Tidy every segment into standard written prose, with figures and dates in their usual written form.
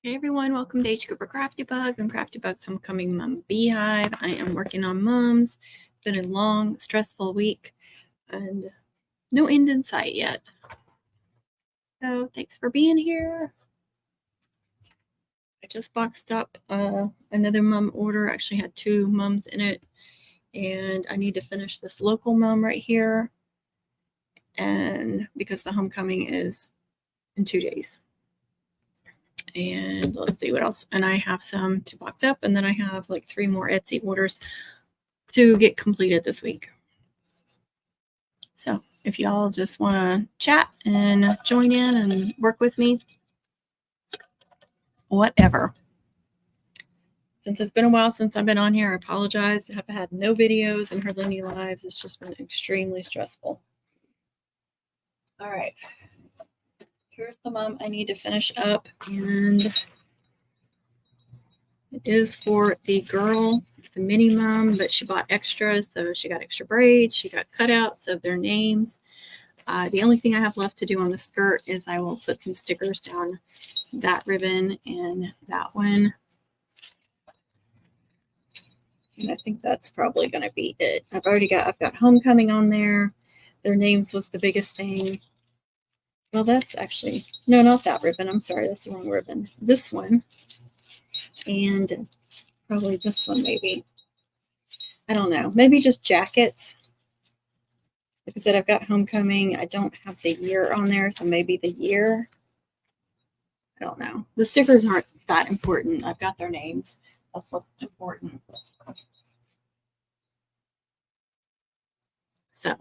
Hey everyone, welcome to H. Cooper Crafty Bug and Crafty Bug's Homecoming Mum Beehive. I am working on mums. It's been a long, stressful week and no end in sight yet. So thanks for being here. I just boxed up another mum order. I actually had two mums in it, and I need to finish this local mum right here, and because the homecoming is in 2 days. And let's see what else. And I have some to box up, and then I have like 3 more Etsy orders to get completed this week. So if y'all just want to chat and join in and work with me, whatever. Since it's been a while since I've been on here, I apologize. I have had no videos and hardly any lives. It's just been extremely stressful. All right. Here's the mum I need to finish up, and it is for the girl. It's a mini mum, but she bought extras, so she got extra braids. She got cutouts of their names. The only thing I have left to do on the skirt is I will put some stickers down that ribbon and that one. And I think that's probably going to be it. I've got homecoming on there. Their names was the biggest thing. Well, that's actually, no, not that ribbon. I'm sorry, that's the wrong ribbon. This one. And probably this one, maybe. I don't know. Maybe just jackets. Like I said, I've got homecoming. I don't have the year on there, so maybe the year. I don't know. The stickers aren't that important. I've got their names. That's what's important. So.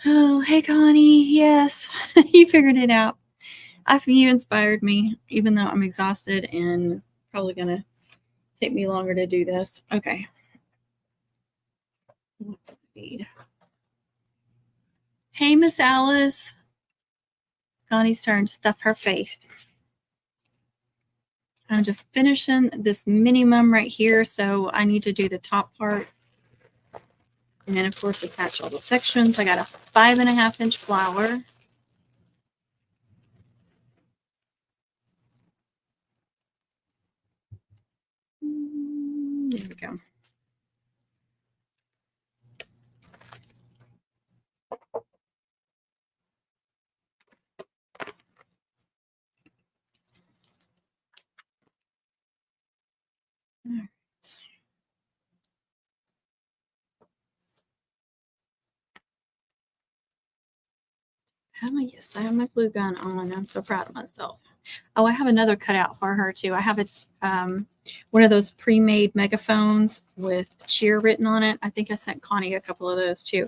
Oh, hey, Connie. Yes, you figured it out. You inspired me, even though I'm exhausted and probably going to take me longer to do this. Okay. What do I need? Hey, Miss Alice. It's Connie's turn to stuff her face. I'm just finishing this minimum right here, so I need to do the top part. And then, of course, attach all the sections. I got a 5.5-inch flower. There we go. All right. Yes, I have my glue gun on. I'm so proud of myself. Oh, I have another cutout for her too. I have one of those pre-made megaphones with cheer written on it. I think I sent Connie a couple of those too.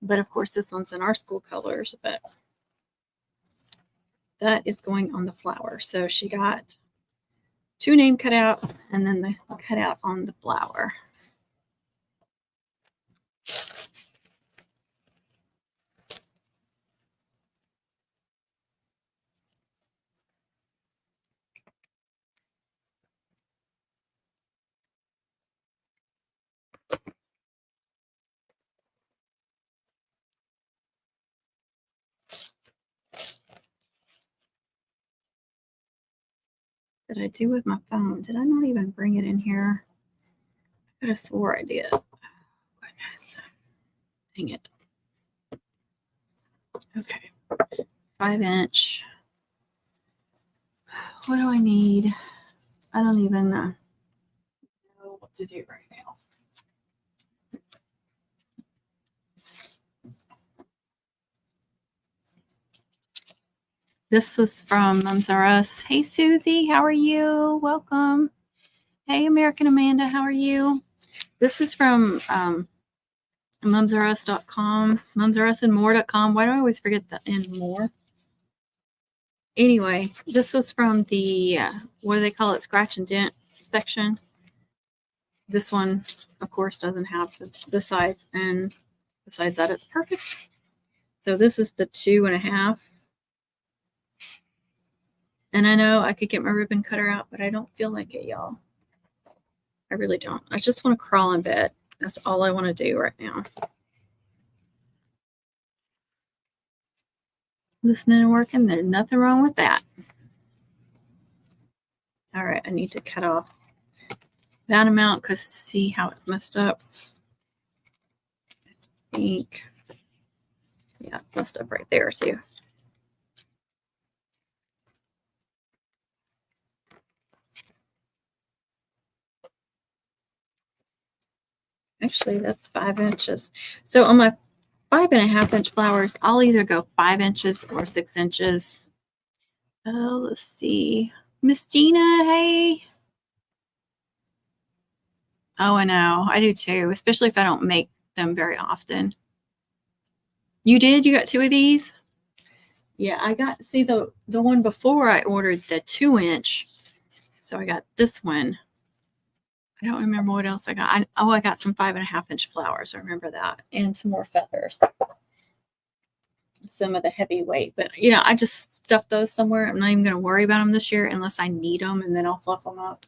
But of course, this one's in our school colors, but that is going on the flower. So she got 2 name cutout and then the cutout on the flower. Did I do with my phone? Did I not even bring it in here? I could have swore I did. Oh, goodness. Dang it. Okay. 5-inch. What do I need? I don't even know what to do right now. This was from Mums R Us. Hey, Susie, how are you? Welcome. Hey, American Amanda, how are you? This is from mumsrus.com, mumsrusandmore.com. Why do I always forget the and more? Anyway, this was from the, what do they call it, scratch and dent section. This one, of course, doesn't have the sides, and besides that, it's perfect. So this is the 2.5. And I know I could get my ribbon cutter out, but I don't feel like it, y'all. I really don't. I just want to crawl in bed. That's all I want to do right now. Listening and working, there's nothing wrong with that. All right, I need to cut off that amount because see how it's messed up. I think, yeah, it's messed up right there too. Actually, that's 5 inches. So on my 5.5 inch flowers, I'll either go 5 inches or 6 inches. Oh, let's see. Miss Gina, hey. Oh, I know. I do too, especially if I don't make them very often. You did? You got 2 of these? Yeah, I got, see the one before I ordered the 2 inch. So I got this one. I don't remember what else I got. I got some 5.5 inch flowers. I remember that. And some more feathers. Some of the heavyweight, but you know, I just stuffed those somewhere. I'm not even going to worry about them this year unless I need them, and then I'll fluff them up.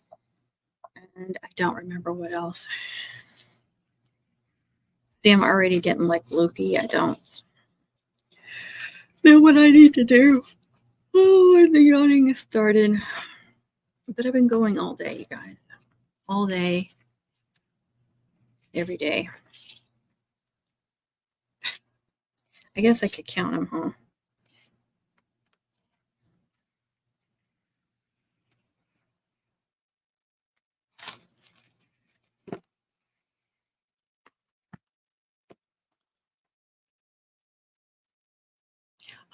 And I don't remember what else. See, I'm already getting like loopy. I don't know what I need to do. Oh, the yawning has started. But I've been going all day, you guys. All day. Every day. I guess I could count them, huh?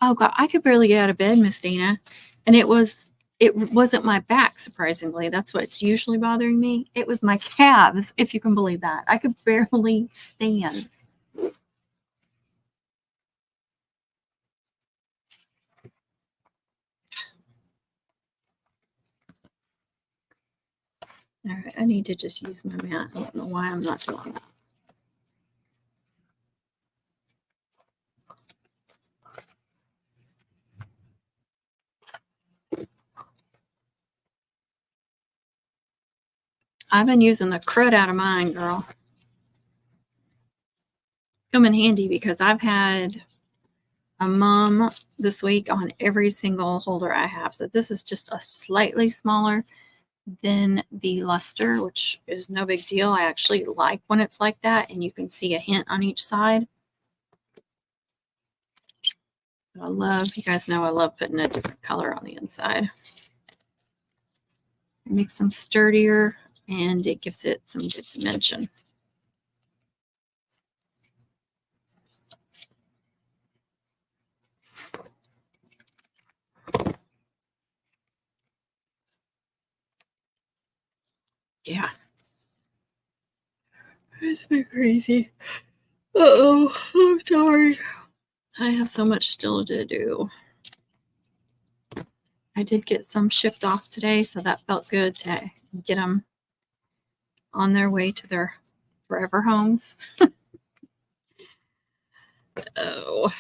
Oh God, I could barely get out of bed, Miss Dina. And it wasn't my back, surprisingly. That's what's usually bothering me. It was my calves, if you can believe that. I could barely stand. All right, I need to just use my mat. I don't know why I'm not doing that. I've been using the crud out of mine, girl. Come in handy because I've had a mum this week on every single holder I have. So this is just a slightly smaller than the luster, which is no big deal. I actually like when it's like that and you can see a hint on each side. I love, you guys know I love putting a different color on the inside. It makes them sturdier and it gives it some good dimension. Yeah. It's been crazy. Uh-oh, I'm sorry. I have so much still to do. I did get some shipped off today, so that felt good to get them on their way to their forever homes. Oh.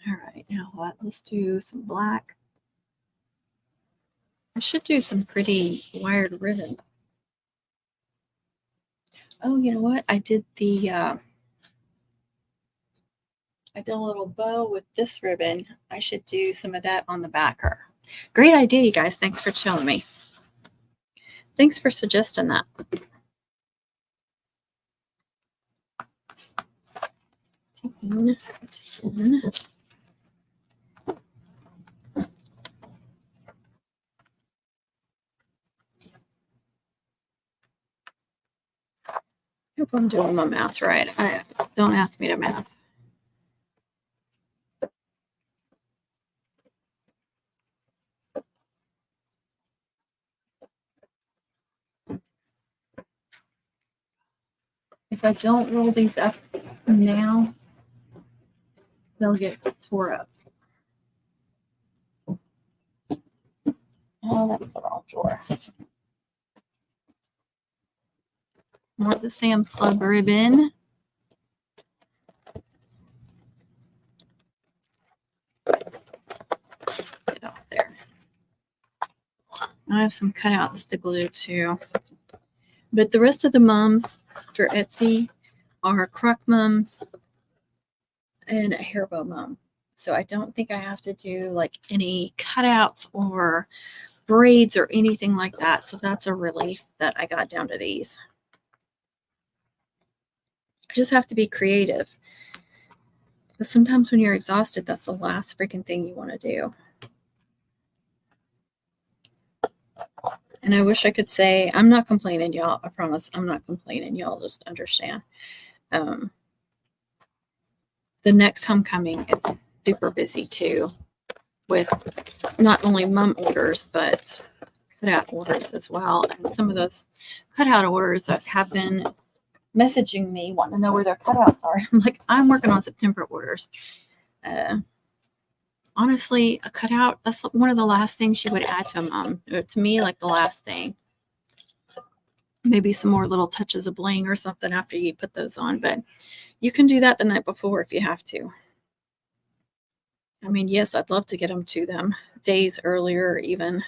All right, now what? Let's do some black. I should do some pretty wired ribbon. Oh, you know what? I did a little bow with this ribbon. I should do some of that on the backer. Great idea, you guys. Thanks for showing me. Thanks for suggesting that. Hope I'm doing my math right. Don't ask me to math. If I don't roll these up now, they'll get tore up. Oh, that's the wrong drawer. More of the Sam's Club ribbon. Get off there. I have some cutouts to glue too. But the rest of the mums for Etsy are crock mums and a hair bow mum. So I don't think I have to do like any cutouts or braids or anything like that. So that's a relief that I got down to these. I just have to be creative. But sometimes when you're exhausted, that's the last freaking thing you want to do. And I wish I could say, I'm not complaining, y'all. I promise I'm not complaining. Y'all just understand. The next homecoming is super busy too, with not only mom orders, but cutout orders as well. And some of those cutout orders that have been messaging me wanting to know where their cutouts are. I'm like, I'm working on September orders. Honestly, a cutout, that's one of the last things you would add to a mom. To me, like the last thing. Maybe some more little touches of bling or something after you put those on, but you can do that the night before if you have to. I mean, yes, I'd love to get them to them days earlier, even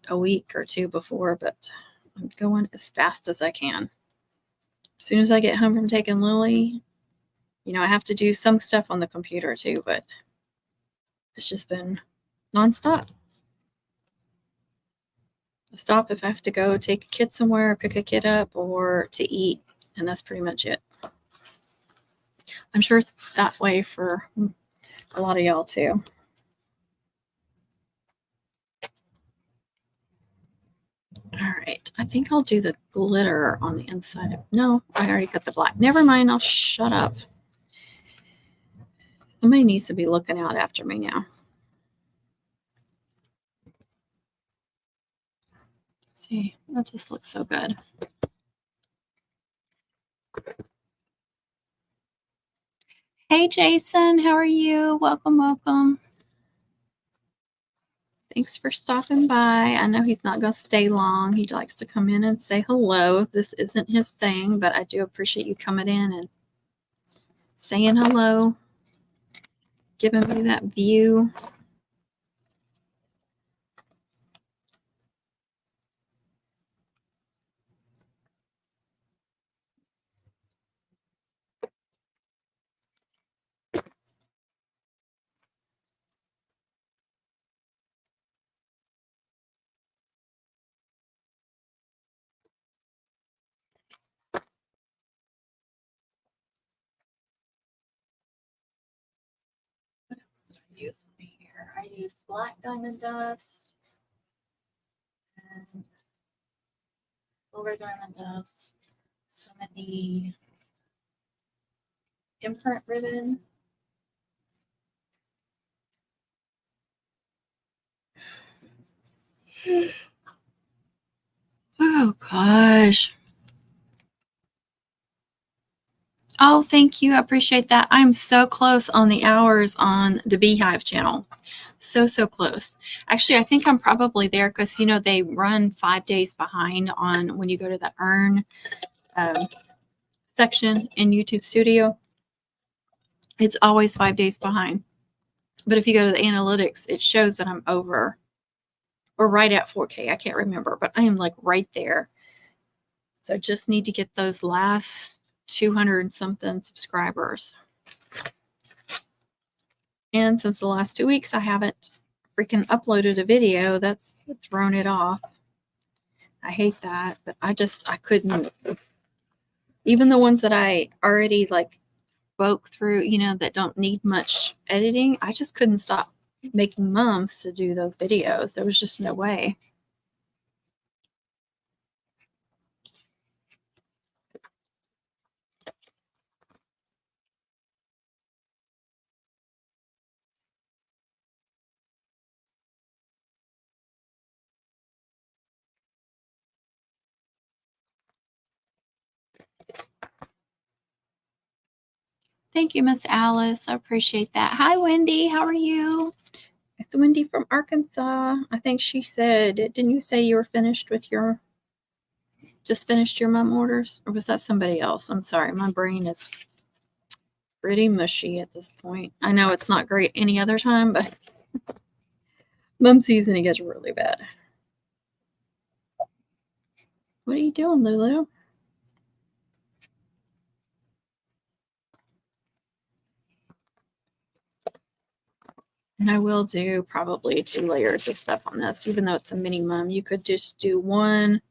a week or two before, but I'm going as fast as I can. As soon as I get home from taking Lily, you know, I have to do some stuff on the computer too, but it's just been nonstop. I stop if I have to go take a kid somewhere, pick a kid up, or to eat, and that's pretty much it. I'm sure it's that way for a lot of y'all too. All right, I think I'll do the glitter on the inside. No, I already cut the black. Never mind, I'll shut up. Somebody needs to be looking out after me now. See, that just looks so good. Hey, Jason, how are you? Welcome, welcome. Thanks for stopping by. I know he's not going to stay long. He likes to come in and say hello. This isn't his thing, but I do appreciate you coming in and saying hello, giving me that view. What else did I use here? I used black diamond dust and silver diamond dust, some of the imprint ribbon. Oh gosh. Oh, thank you. I appreciate that. I'm so close on the hours on the Beehive channel. So close. Actually, I think I'm probably there because, you know, they run 5 days behind on when you go to the earn section in YouTube Studio. It's always 5 days behind. But if you go to the analytics, it shows that I'm over or right at 4K. I can't remember, but I am like right there. So I just need to get those last 200 something subscribers. And since the last 2 weeks, I haven't freaking uploaded a video. That's thrown it off. I hate that, but I couldn't. Even the ones that I already like spoke through, you know, that don't need much editing, I just couldn't stop making mums to do those videos. There was just no way. Thank you, Miss Alice. I appreciate that. Hi, Wendy. How are you? It's Wendy from Arkansas. I think she said, didn't you say you were finished with your, just finished your mom orders? Or was that somebody else? I'm sorry. My brain is pretty mushy at this point. I know it's not great any other time, but mom season, it gets really bad. What are you doing, Lulu? And I will do probably 2 layers of stuff on this, even though it's a mini mum. You could just do one.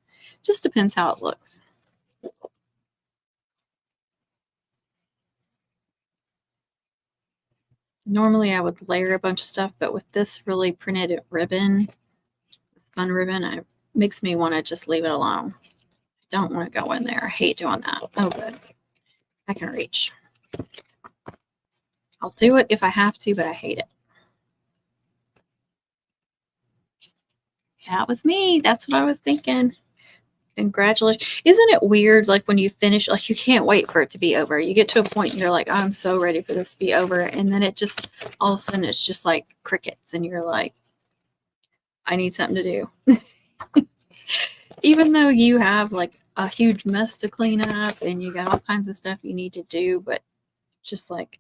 Just depends how it looks. Normally I would layer a bunch of stuff, but with this really printed ribbon, this fun ribbon, it makes me want to just leave it alone. I don't want to go in there. I hate doing that. Oh, good. I can reach. I'll do it if I have to, but I hate it. That was me. That's what I was thinking. Congratulations. Isn't it weird? Like when you finish, like you can't wait for it to be over. You get to a point and you're like, I'm so ready for this to be over. And then it just, all of a sudden it's just like crickets. And you're like, I need something to do. Even though you have like a huge mess to clean up and you got all kinds of stuff you need to do, but just like,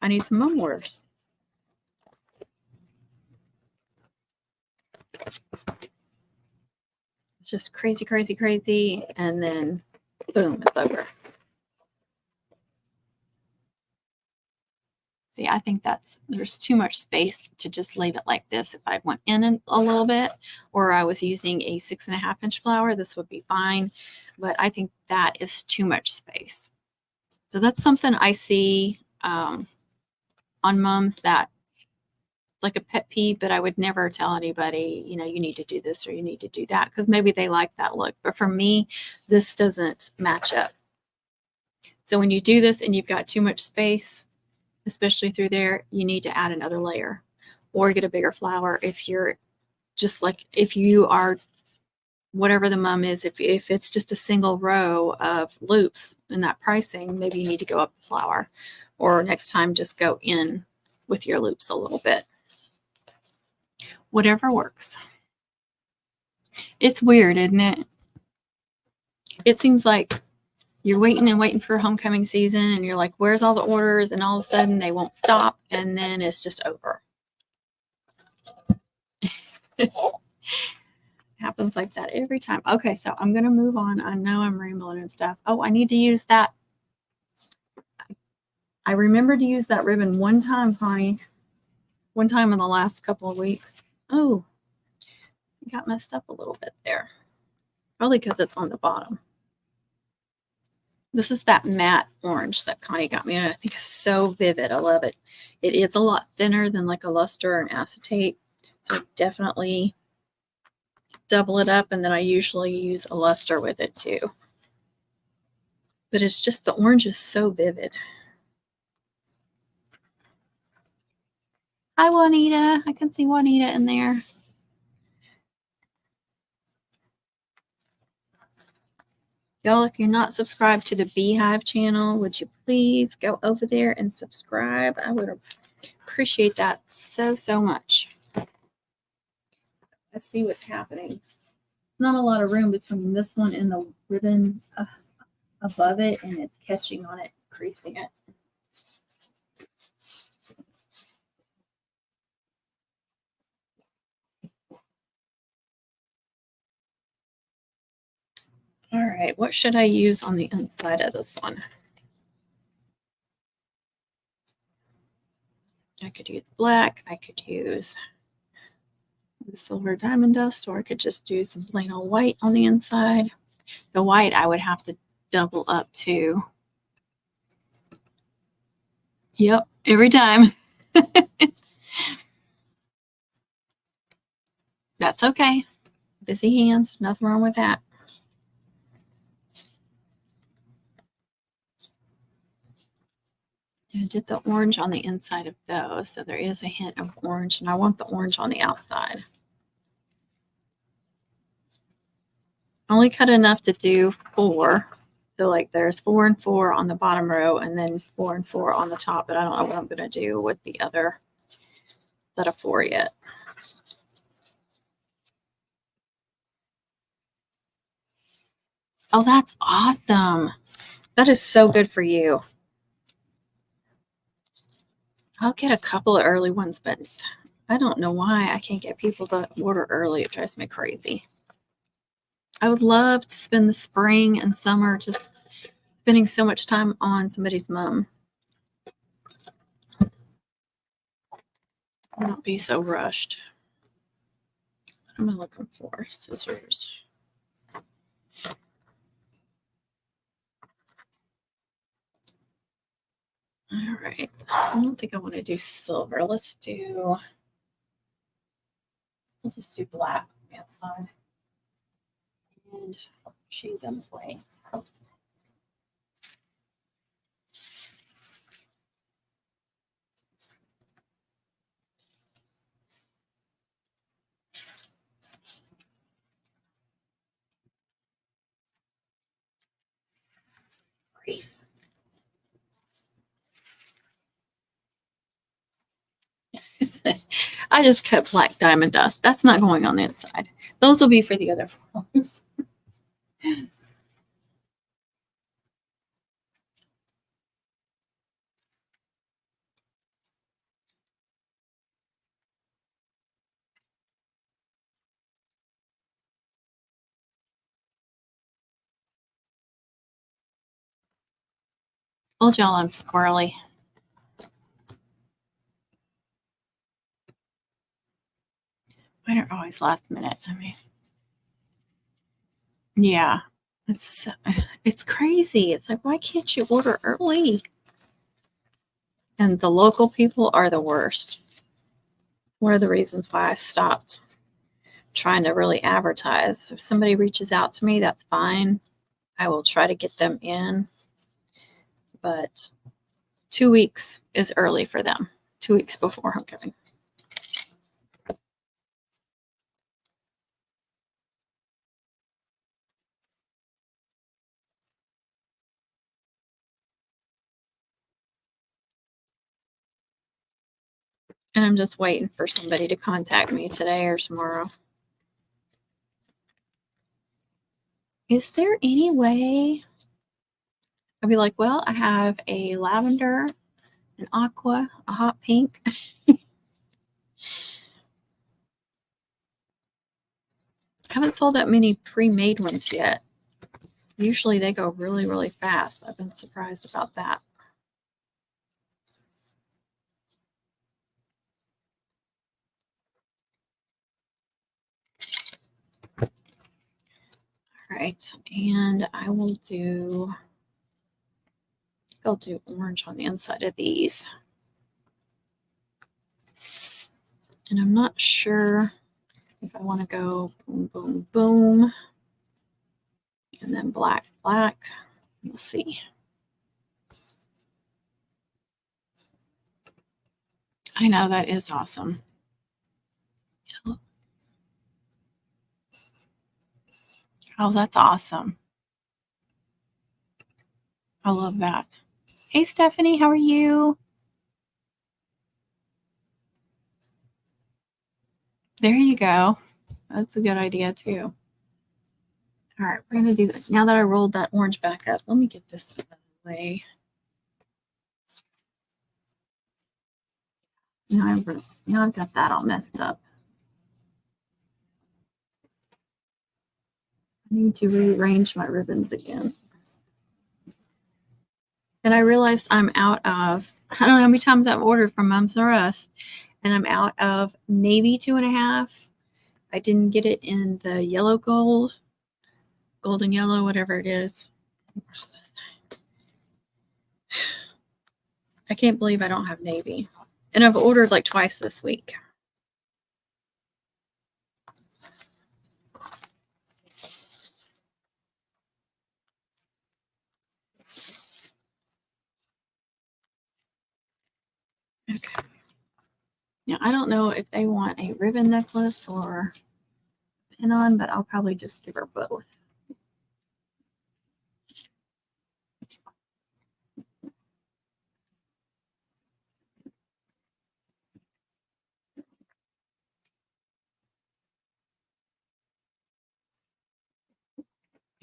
I need some mum orders. It's just crazy, crazy, crazy. And then boom, it's over. See, I think there's too much space to just leave it like this. If I went in a little bit, or I was using a 6.5 inch flower, this would be fine. But I think that is too much space. So that's something I see on mums that like a pet peeve, but I would never tell anybody, you know, you need to do this or you need to do that, because maybe they like that look. But for me, this doesn't match up. So when you do this and you've got too much space, especially through there, you need to add another layer or get a bigger flower. If you're just like, if you are, whatever the mum is, if it's just a single row of loops in that pricing, maybe you need to go up the flower, or next time just go in with your loops a little bit. Whatever works. It's weird, isn't it? It seems like you're waiting and waiting for homecoming season and you're like, where's all the orders? And all of a sudden they won't stop and then it's just over. Happens like that every time. Okay, so I'm going to move on. I know I'm rambling and stuff. Oh, I need to use that. I remember to use that ribbon one time, Connie. One time in the last couple of weeks. Oh, it got messed up a little bit there. Probably because it's on the bottom. This is that matte orange that Connie got me, and I think it's so vivid. I love it. It is a lot thinner than like a luster or an acetate, so definitely double it up, and then I usually use a luster with it too. But it's just, the orange is so vivid. Hi, Juanita. I can see Juanita in there. Y'all, if you're not subscribed to the Beehive channel, would you please go over there and subscribe? I would appreciate that so, so much. Let's see what's happening. Not a lot of room between this one and the ribbon above it, and it's catching on it, creasing it. All right, what should I use on the inside of this one? I could use black, I could use the silver diamond dust, or I could just do some plain old white on the inside. The white I would have to double up too. Yep, every time. That's okay. Busy hands, nothing wrong with that. I did the orange on the inside of those, so there is a hint of orange, and I want the orange on the outside. I only cut enough to do 4. So like there's 4 and 4 on the bottom row, and then 4 and 4 on the top, but I don't know what I'm going to do with the other set of 4 yet. Oh, that's awesome. That is so good for you. I'll get a couple of early ones, but I don't know why I can't get people to order early. It drives me crazy. I would love to spend the spring and summer just spending so much time on somebody's mum. Not be so rushed. What am I looking for? Scissors. All right. I don't think I want to do silver. We'll just do black on the outside. And she's in play. Great. I just cut black diamond dust. That's not going on the inside. Those will be for the other flowers. Told y'all I'm squirrely. Mine are always last minute. I mean, yeah, it's crazy. It's like, why can't you order early? And the local people are the worst. One of the reasons why I stopped trying to really advertise. If somebody reaches out to me, that's fine. I will try to get them in. But 2 weeks is early for them. 2 weeks before homecoming. And I'm just waiting for somebody to contact me today or tomorrow. Is there any way? I'd be like, well, I have a lavender, an aqua, a hot pink. I haven't sold that many pre-made ones yet. Usually they go really, really fast. I've been surprised about that. All right, and I'll do orange on the inside of these. And I'm not sure if I want to go boom, boom, boom, and then black, black. We'll see. I know, that is awesome. Oh, that's awesome. I love that. Hey, Stephanie, how are you? There you go. That's a good idea, too. All right, we're going to do that. Now that I rolled that orange back up, let me get this out of the way. Now I've got that all messed up. I need to rearrange my ribbons again. And I realized I'm out of, I don't know how many times I've ordered from Mums R Us, and I'm out of navy 2.5. I didn't get it in the yellow gold, golden yellow, whatever it is. Where's this? I can't believe I don't have navy. And I've ordered like twice this week. Okay. Now, I don't know if they want a ribbon necklace or pin on, but I'll probably just give her both.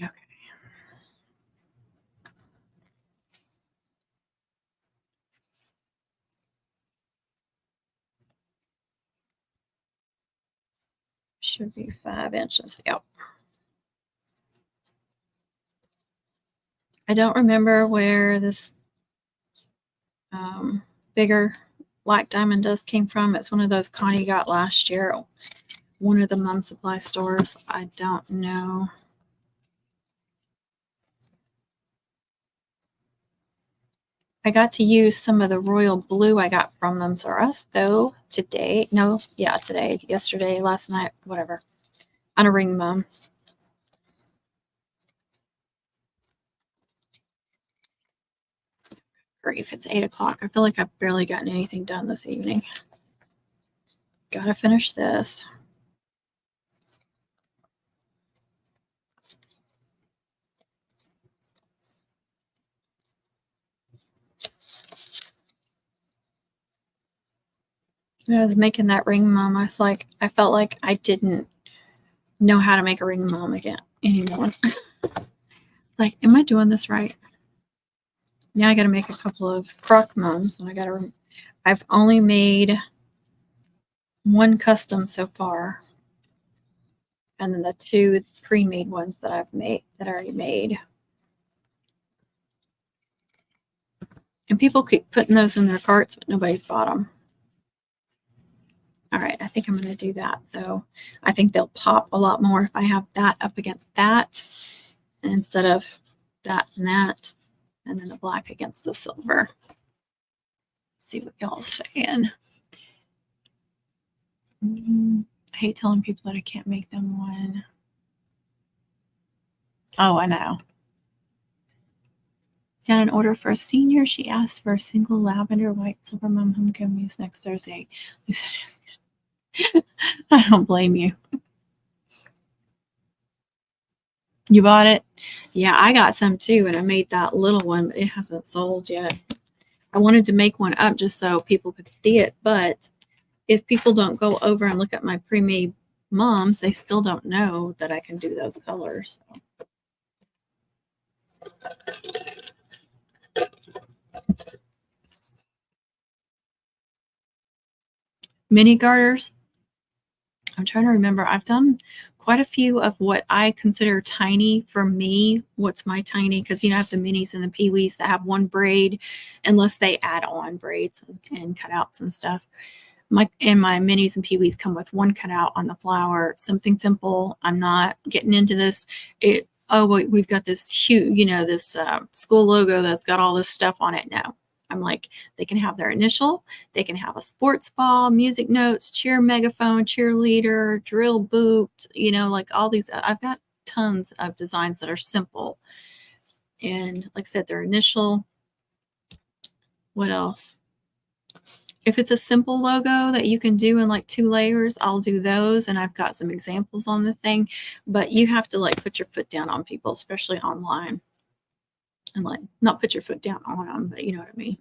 Okay. Should be 5 inches. Yep. I don't remember where this bigger black diamond dust came from. It's one of those Connie got last year at one of the mom supply stores. I don't know. I got to use some of the royal blue I got from them. So us though today, no, yeah, today, yesterday, last night, whatever, on a ring mum. Grief, it's 8 o'clock. I feel like I've barely gotten anything done this evening. Gotta finish this. When I was making that ring mum, I was like, I felt like I didn't know how to make a ring mum again anymore. Like, am I doing this right? Now I got to make a couple of crock mums, and I've only made one custom so far, and then the 2 pre-made ones that I already made. And people keep putting those in their carts, but nobody's bought them. All right, I think I'm going to do that. So I think they'll pop a lot more if I have that up against that instead of that and that, and then the black against the silver. Let's see what y'all saying. I hate telling people that I can't make them one. Oh, I know. Got an order for a senior. She asked for a single lavender white silver mum homecoming next Thursday. I don't blame you. You bought it? Yeah, I got some too, and I made that little one, but it hasn't sold yet. I wanted to make one up just so people could see it, but if people don't go over and look at my pre-made mums, they still don't know that I can do those colors. Mini garters. I'm trying to remember. I've done quite a few of what I consider tiny for me. What's my tiny? Because, you know, I have the minis and the peewees that have one braid, unless they add on braids and cutouts and stuff. My minis and peewees come with one cutout on the flower, something simple. I'm not getting into this. We've got this huge, you know, this school logo that's got all this stuff on it. No, I'm like, they can have their initial, they can have a sports ball, music notes, cheer megaphone, cheerleader, drill boot, you know, like all these. I've got tons of designs that are simple. And like I said, their initial. What else? If it's a simple logo that you can do in like 2 layers, I'll do those. And I've got some examples on the thing, but you have to like put your foot down on people, especially online. And like, not put your foot down on them, but you know what I mean.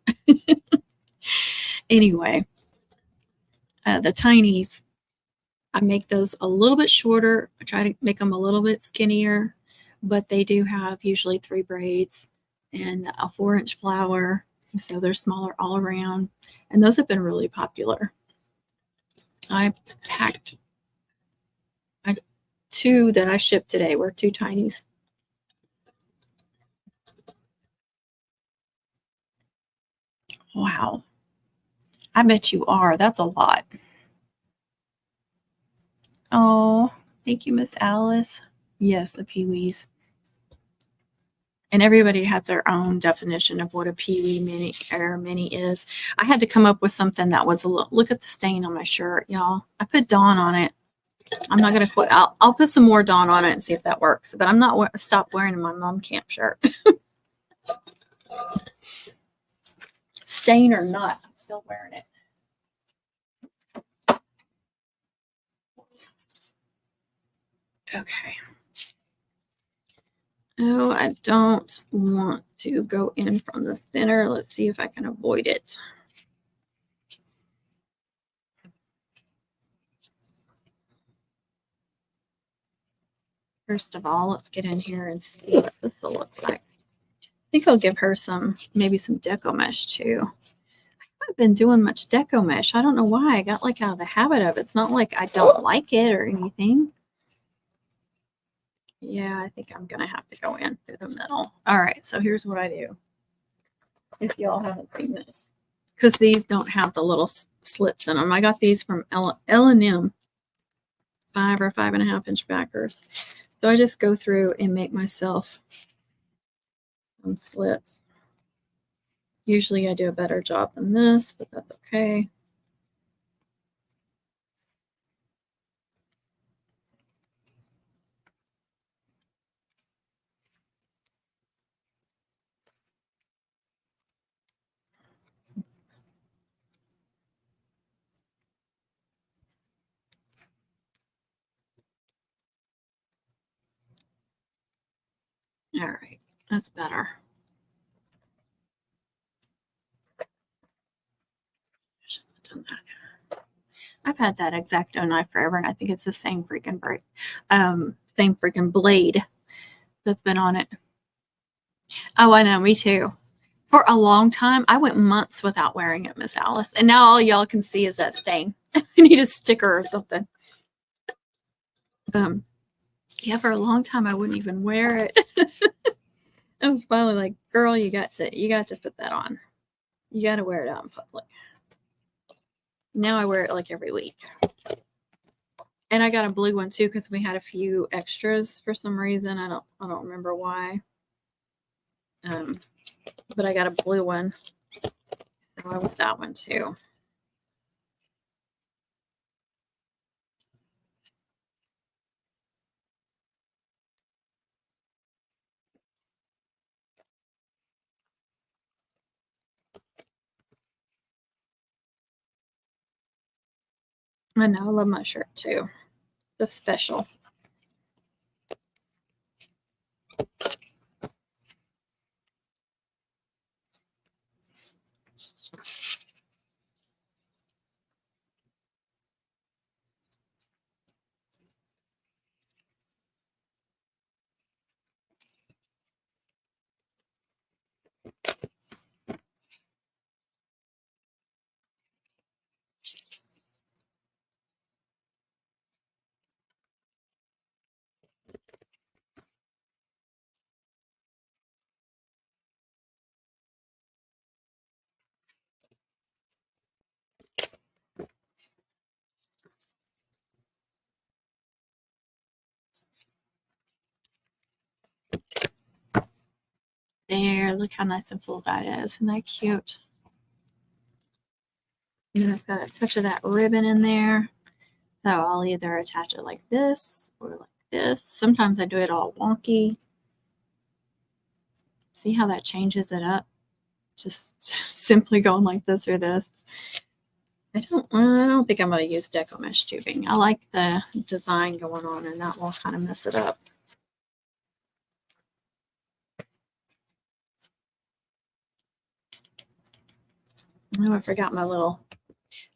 Anyway, the tinies, I make those a little bit shorter. I try to make them a little bit skinnier, but they do have usually 3 braids and a 4-inch flower. So they're smaller all around. And those have been really popular. I packed 2 that I shipped today were 2 tinies. Wow. I bet you are. That's a lot. Oh, thank you, Miss Alice. Yes, the peewees. And everybody has their own definition of what a peewee mini is. I had to come up with something that was a little, look at the stain on my shirt, y'all. I put Dawn on it. I'm not going to quit. I'll put some more Dawn on it and see if that works. But I'm not stop wearing my mom camp shirt. Stain or not, I'm still wearing it. Okay. Oh, I don't want to go in from the center. Let's see if I can avoid it. First of all, let's get in here and see what this will look like. I think I'll give her maybe some deco mesh too. I haven't been doing much deco mesh. I don't know why. I got like out of the habit of it. It's not like I don't like it or anything. Yeah, I think I'm going to have to go in through the middle. All right, so here's what I do. If y'all haven't seen this. because these don't have the little slits in them. I got these from L&M, 5 or 5.5 inch backers. So I just go through and make myself some slits. Usually I do a better job than this, but that's okay. All right, that's better. Shouldn't have done that. I've had that X-Acto knife forever, and I think it's the same freaking blade that's been on it. Oh, I know, me too. For a long time, I went months without wearing it, Miss Alice, and now all y'all can see is that stain. I need a sticker or something. Yeah, for a long time I wouldn't even wear it. I was finally like, girl, you got to put that on. You got to wear it out in public. Now I wear it like every week. And I got a blue one too because we had a few extras for some reason. I don't remember why. But I got a blue one. So I want that one too. I know, I love my shirt too. It's special. There, look how nice and full that is. Isn't that cute? And then I've got a touch of that ribbon in there. So I'll either attach it like this or like this. Sometimes I do it all wonky. See how that changes it up? Just simply going like this or this. I don't think I'm going to use deco mesh tubing. I like the design going on, and that will kind of mess it up. Oh, I forgot my little.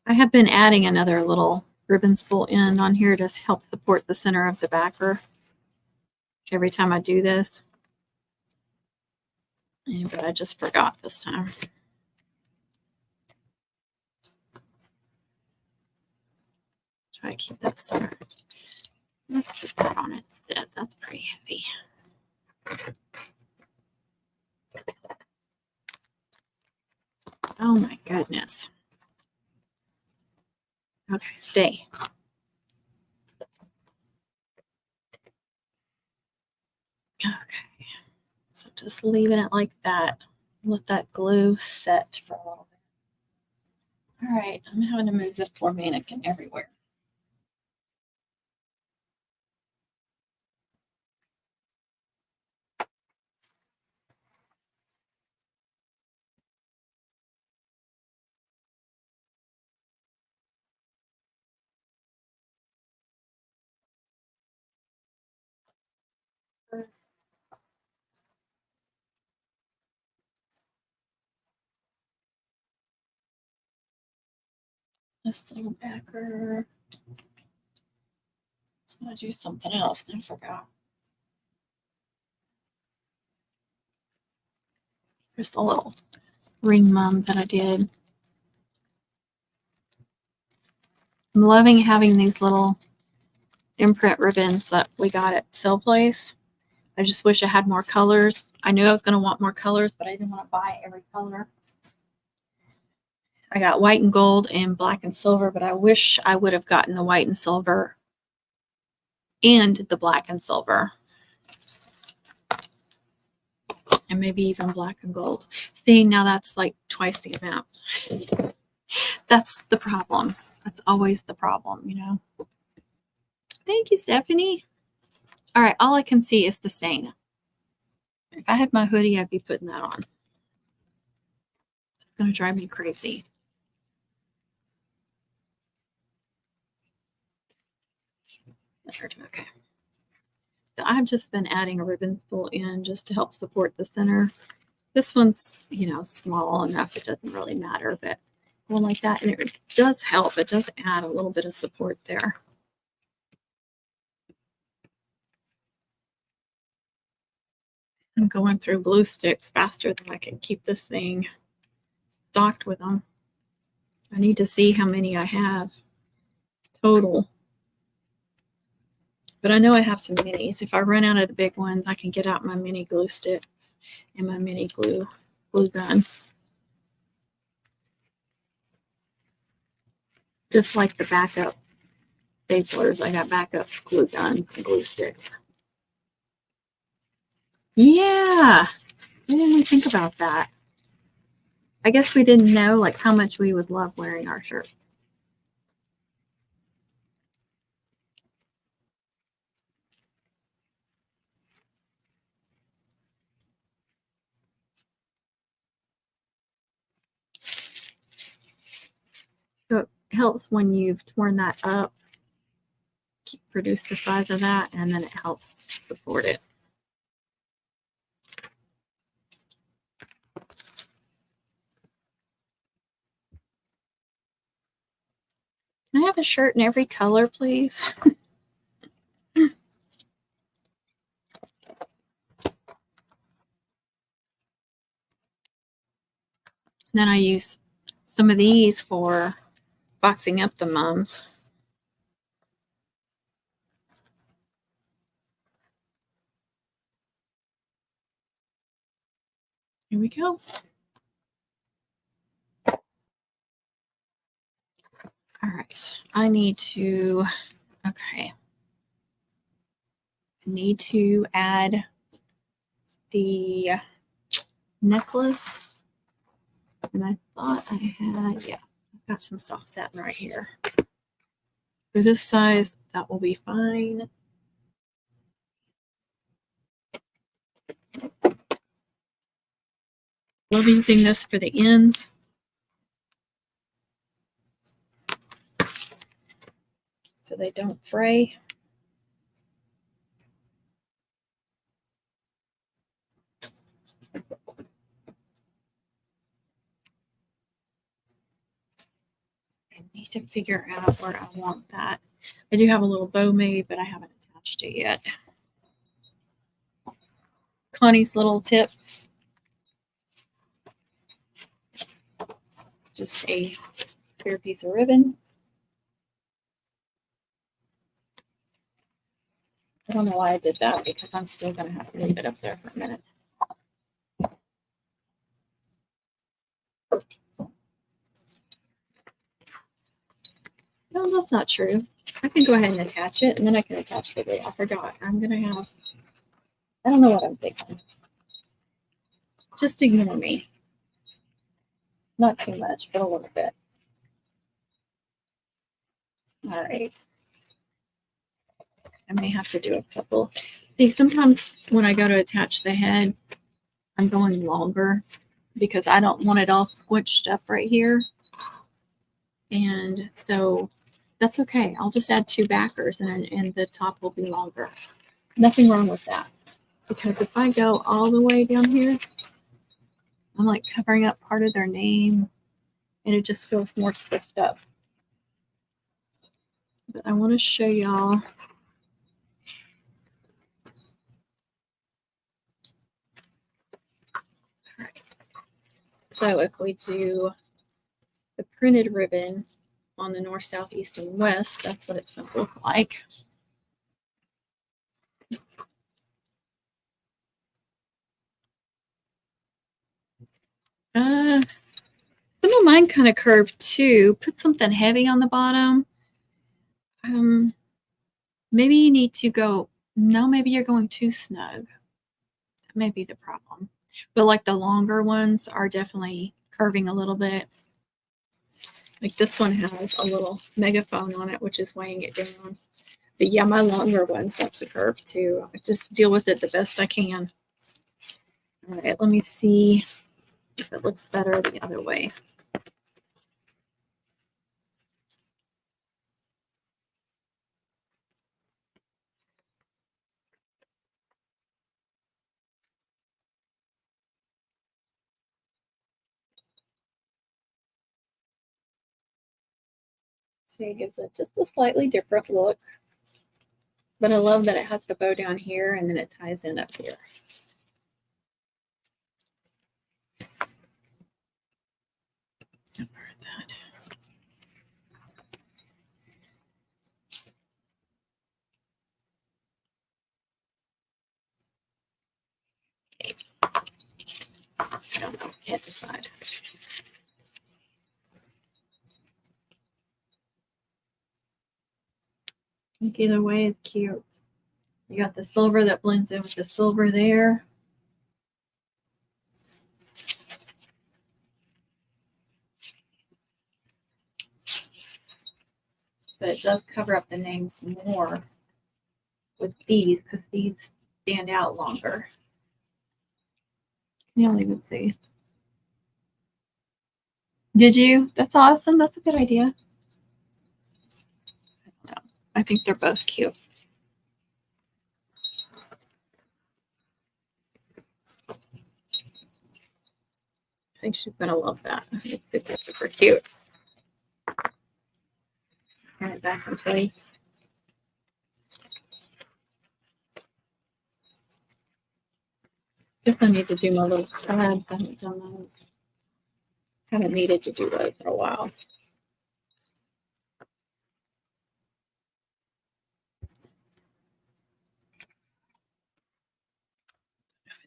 I have been adding another little ribbon spool end on here to help support the center of the backer every time I do this. Yeah, but I just forgot this time. Try to keep that center. Let's put that on instead. That's pretty heavy. Oh my goodness. Okay, stay. Okay, so just leaving it like that. Let that glue set for a little bit. All right, I'm having to move this poor mannequin everywhere. This little backer. I was gonna do something else and I forgot. There's a little ring mum that I did. I'm loving having these little imprint ribbons that we got at Sell Place. I just wish I had more colors. I knew I was going to want more colors, but I didn't want to buy every color. I got white and gold and black and silver, but I wish I would have gotten the white and silver and the black and silver. And maybe even black and gold. See, now that's like twice the amount. That's the problem. That's always the problem, you know. Thank you, Stephanie. All right, all I can see is the stain. If I had my hoodie, I'd be putting that on. It's going to drive me crazy. Okay. So I've just been adding a ribbon spool in just to help support the center. This one's, you know, small enough. It doesn't really matter, but one like that, and it does help. It does add a little bit of support there. I'm going through glue sticks faster than I can keep this thing stocked with them. I need to see how many I have total. But I know I have some minis. If I run out of the big ones, I can get out my mini glue sticks and my mini glue gun. Just like the backup staplers, I got backup glue guns and glue sticks. Yeah, why didn't we think about that? I guess we didn't know like how much we would love wearing our shirts. So it helps when you've torn that up, produce the size of that, and then it helps support it. Can I have a shirt in every color, please? Then I use some of these for boxing up the mums. Here we go. All right, I need to, okay. I need to add the necklace. And I thought I had, yeah, I've got some soft satin right here. For this size, that will be fine. Love using this for the ends. So they don't fray. I need to figure out where I want that. I do have a little bow made, but I haven't attached it yet. Connie's little tip. Just a clear piece of ribbon. I don't know why I did that because I'm still going to have to leave it up there for a minute. No, that's not true. I can go ahead and attach it, and then I can attach the glue. I forgot. I'm going to have, I don't know what I'm thinking. Just ignore me. Not too much, but a little bit. All right. I may have to do a couple. See, sometimes when I go to attach the head, I'm going longer because I don't want it all squished up right here. And so that's okay. I'll just add 2 backers and the top will be longer. Nothing wrong with that. Because if I go all the way down here, I'm like covering up part of their name and it just feels more squished up. But I want to show y'all. All right. So if we do the printed ribbon on the north, south, east, and west, that's what it's going to look like. Some don't mind kind of curved too. Put something heavy on the bottom. Maybe you need to go, no, maybe you're going too snug. That may be the problem. But like the longer ones are definitely curving a little bit. Like this one has a little megaphone on it, which is weighing it down. But yeah, my longer ones have to curve too. I just deal with it the best I can. All right, let me see if it looks better the other way. So it gives it just a slightly different look. But I love that it has the bow down here and then it ties in up here. I don't know, can't decide. I think either way is cute. You got the silver that blends in with the silver there. But it does cover up the names more with these because these stand out longer. You don't even see. Did you? That's awesome. That's a good idea. I don't know. I think they're both cute. I think she's going to love that. It's super, super cute. Turn it back in place. Guess I need to do my little tabs. I haven't done those. Haven't needed to do those for a while.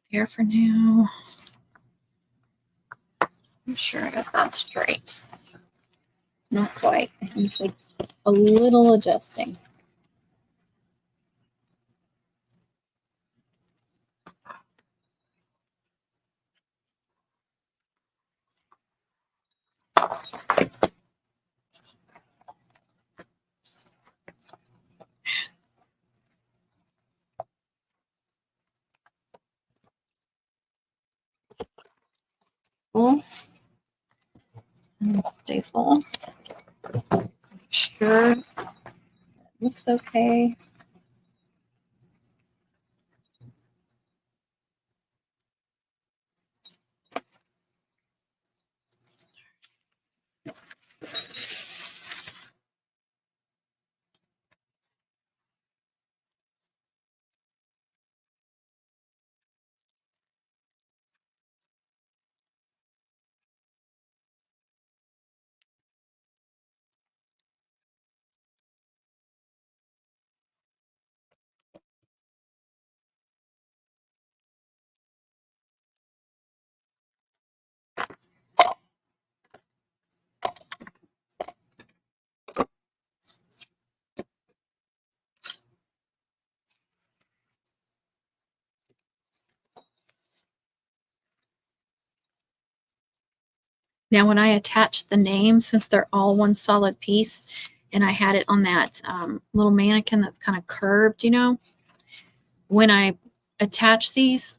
Here for now. I'm sure I got that straight. Not quite. I think it's like a little adjusting. And staple. Make sure it looks okay. Now, when I attach the names, since they're all one solid piece, and I had it on that little mannequin that's kind of curved, you know, when I attach these,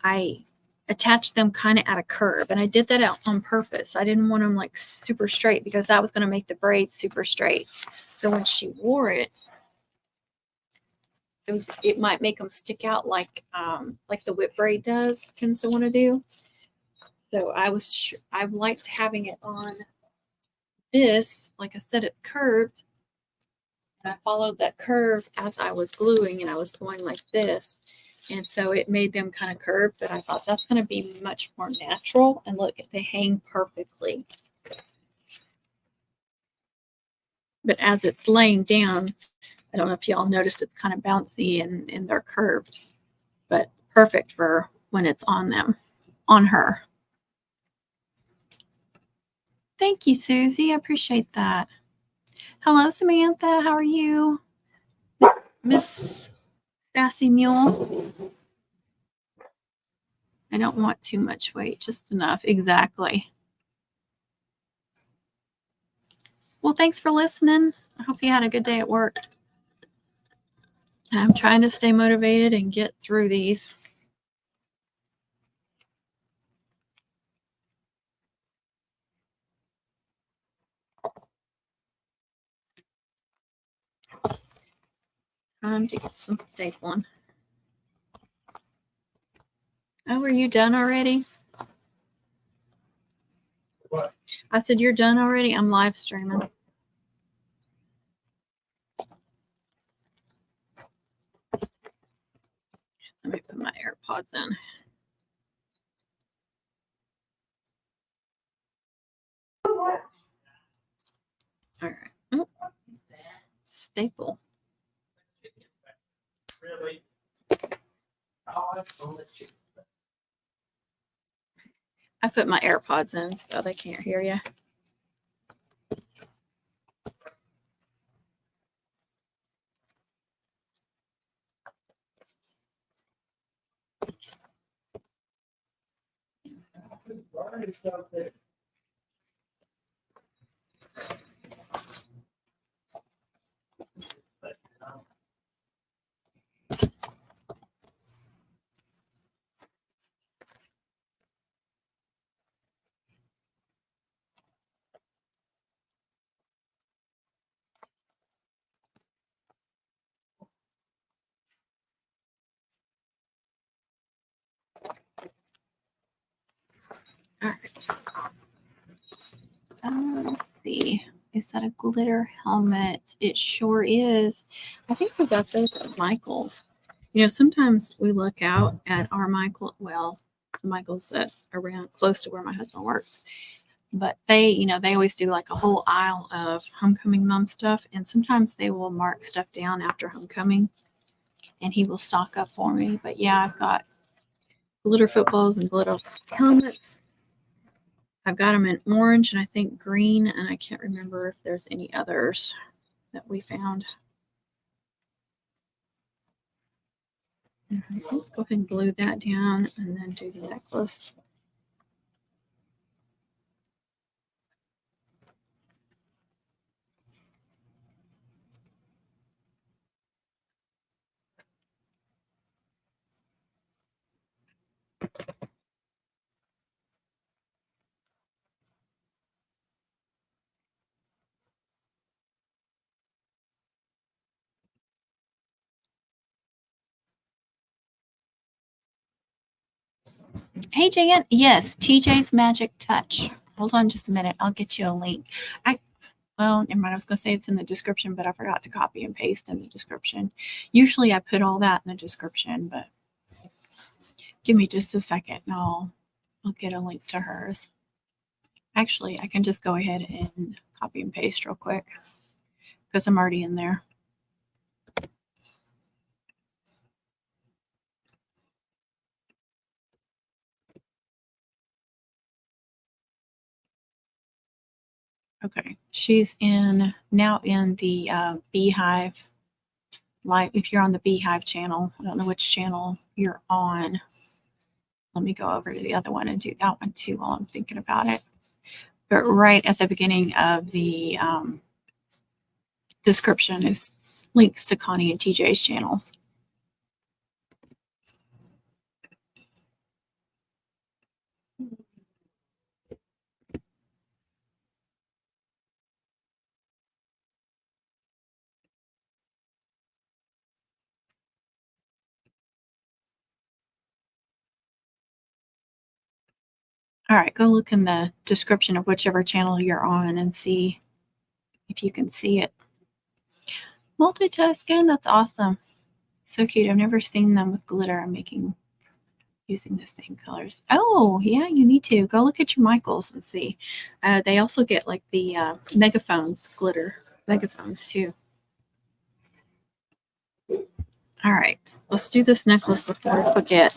I attach them kind of at a curve. And I did that out on purpose. I didn't want them like super straight because that was going to make the braid super straight. So when she wore it, it might make them stick out like the whip braid tends to want to do. So I liked having it on this. Like I said, it's curved. And I followed that curve as I was gluing, and I was going like this. And so it made them kind of curved, but I thought that's going to be much more natural. And look, they hang perfectly. But as it's laying down, I don't know if y'all noticed it's kind of bouncy and they're curved, but perfect for when it's on them, on her. Thank you, Susie. I appreciate that. Hello, Samantha. How are you? Miss Sassy Mule. I don't want too much weight, just enough. Exactly. Well, thanks for listening. I hope you had a good day at work. I'm trying to stay motivated and get through these. Time to get some stapling. Oh, are you done already? What? I said, you're done already? I'm live streaming. Let me put my AirPods in. All right. Oh, staple. Really? I put my AirPods in so they can't hear you. All right. Let's see. Is that a glitter helmet? It sure is. I think we got those at Michael's. You know, sometimes we look out at our Michael, well, the Michaels that are around close to where my husband works. But they, you know, they always do like a whole aisle of homecoming mom stuff. And sometimes they will mark stuff down after homecoming and he will stock up for me. But yeah, I've got glitter footballs and glitter helmets. I've got them in orange and I think green, and I can't remember if there's any others that we found. All right, let's go ahead and glue that down and then do the necklace. Hey, Jan. Yes, TJ's Magic Touch. Hold on just a minute. I'll get you a link. Well, never mind. I was going to say it's in the description, but I forgot to copy and paste in the description. Usually I put all that in the description, but give me just a second and I'll get a link to hers. Actually, I can just go ahead and copy and paste real quick because I'm already in there. Okay, she's now in the Beehive. Like if you're on the Beehive channel, I don't know which channel you're on. Let me go over to the other one and do that one too while I'm thinking about it. But right at the beginning of the description is links to Connie and TJ's channels. All right, go look in the description of whichever channel you're on and see if you can see it. Multitasking, that's awesome. So cute. I've never seen them with glitter. I'm using the same colors. Oh, yeah, you need to. Go look at your Michaels and see. They also get like the megaphones, glitter megaphones too. All right, let's do this necklace before I forget.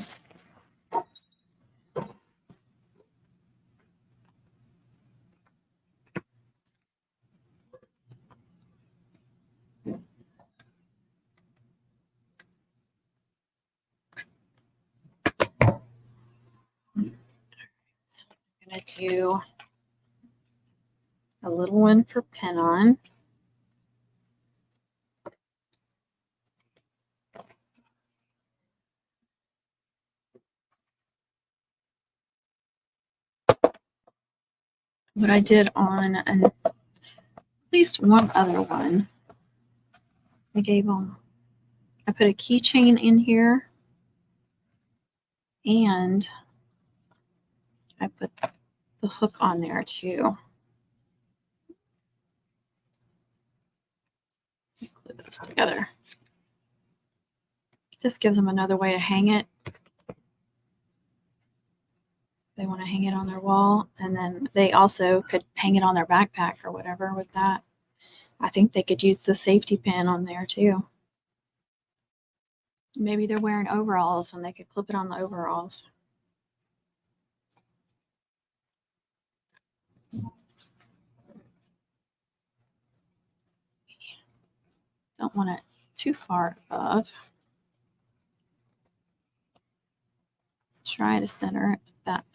do a little one for pin on. What I did on at least one other one, I put a keychain in here, and I put the hook on there too. Glue those together. This gives them another way to hang it. They want to hang it on their wall, and then they also could hang it on their backpack or whatever with that. I think they could use the safety pin on there too. Maybe they're wearing overalls and they could clip it on the overalls. Don't want it too far above. Try to center that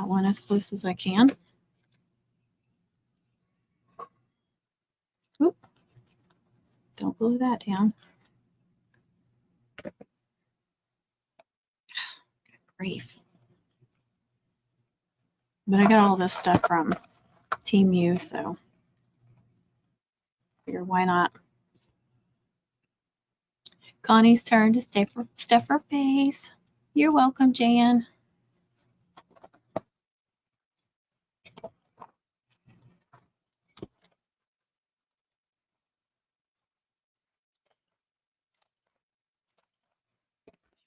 one as close as I can. Oop. Don't glue that down. Good grief. But I got all this stuff from Team U, so figure why not. Connie's turn to stuff her face. You're welcome, Jan.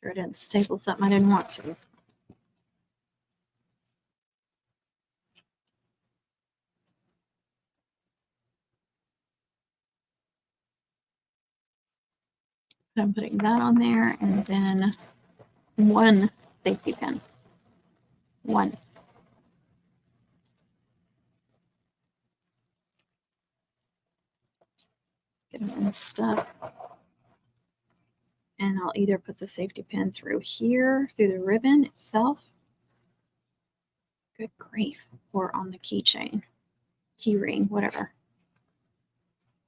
Sure I didn't staple something I didn't want to. I'm putting that on there, and then one safety pin. One. Get them all stuff. And I'll either put the safety pin through here, through the ribbon itself. Good grief. Or on the keychain, key ring, whatever.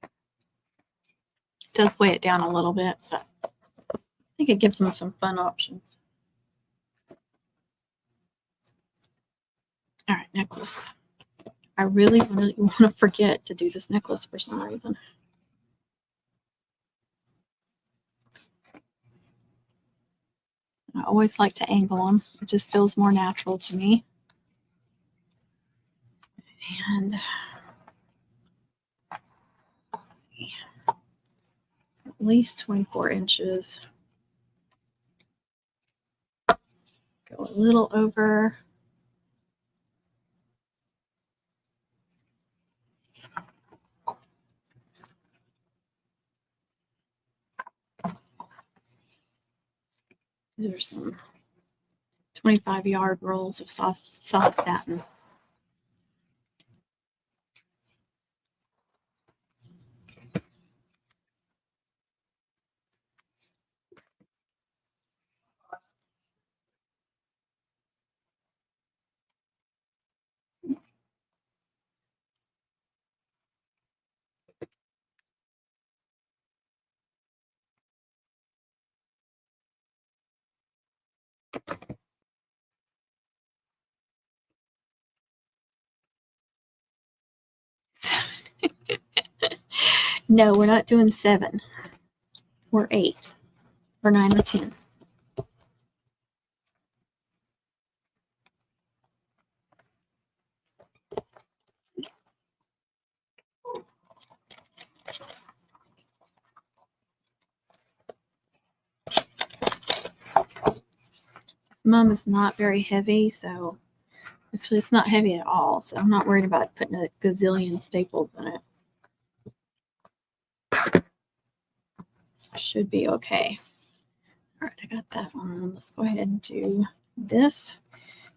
It does weigh it down a little bit, but I think it gives them some fun options. All right, necklace. I really want to forget to do this necklace for some reason. I always like to angle them. It just feels more natural to me. And at least 24 inches. Go a little over. These are some 25-yard rolls of soft satin. No, we're not doing 7 or 8 or 9 or 10. Mum is not very heavy, so actually it's not heavy at all, so I'm not worried about putting a gazillion staples in it. Should be okay. All right, I got that on. Let's go ahead and do this.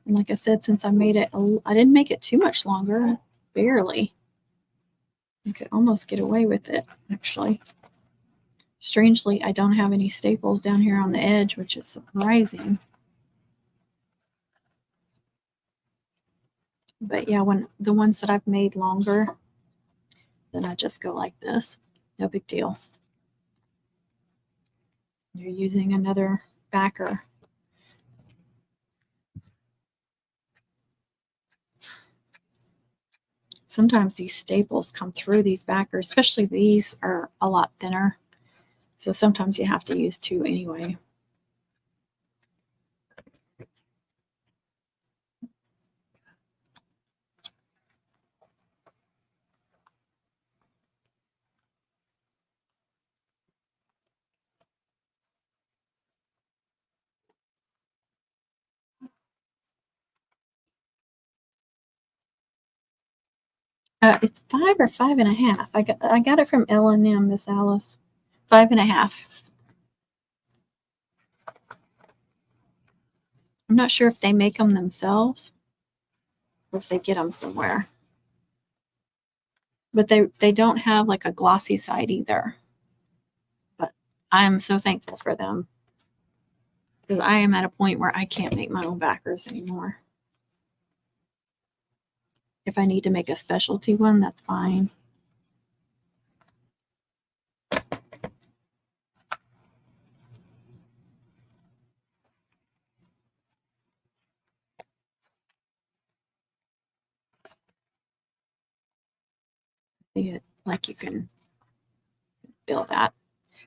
And like I said, since I made it, I didn't make it too much longer. Barely. You could almost get away with it, actually. Strangely, I don't have any staples down here on the edge, which is surprising. But yeah, when the ones that I've made longer, then I just go like this. No big deal. You're using another backer. Sometimes these staples come through these backers, especially these are a lot thinner. So sometimes you have to use two anyway. It's 5 or 5.5. I got it from L&M, Miss Alice. 5.5. I'm not sure if they make them themselves or if they get them somewhere. But they don't have like a glossy side either. But I am so thankful for them because I am at a point where I can't make my own backers anymore. If I need to make a specialty one, that's fine. See it like you can build that.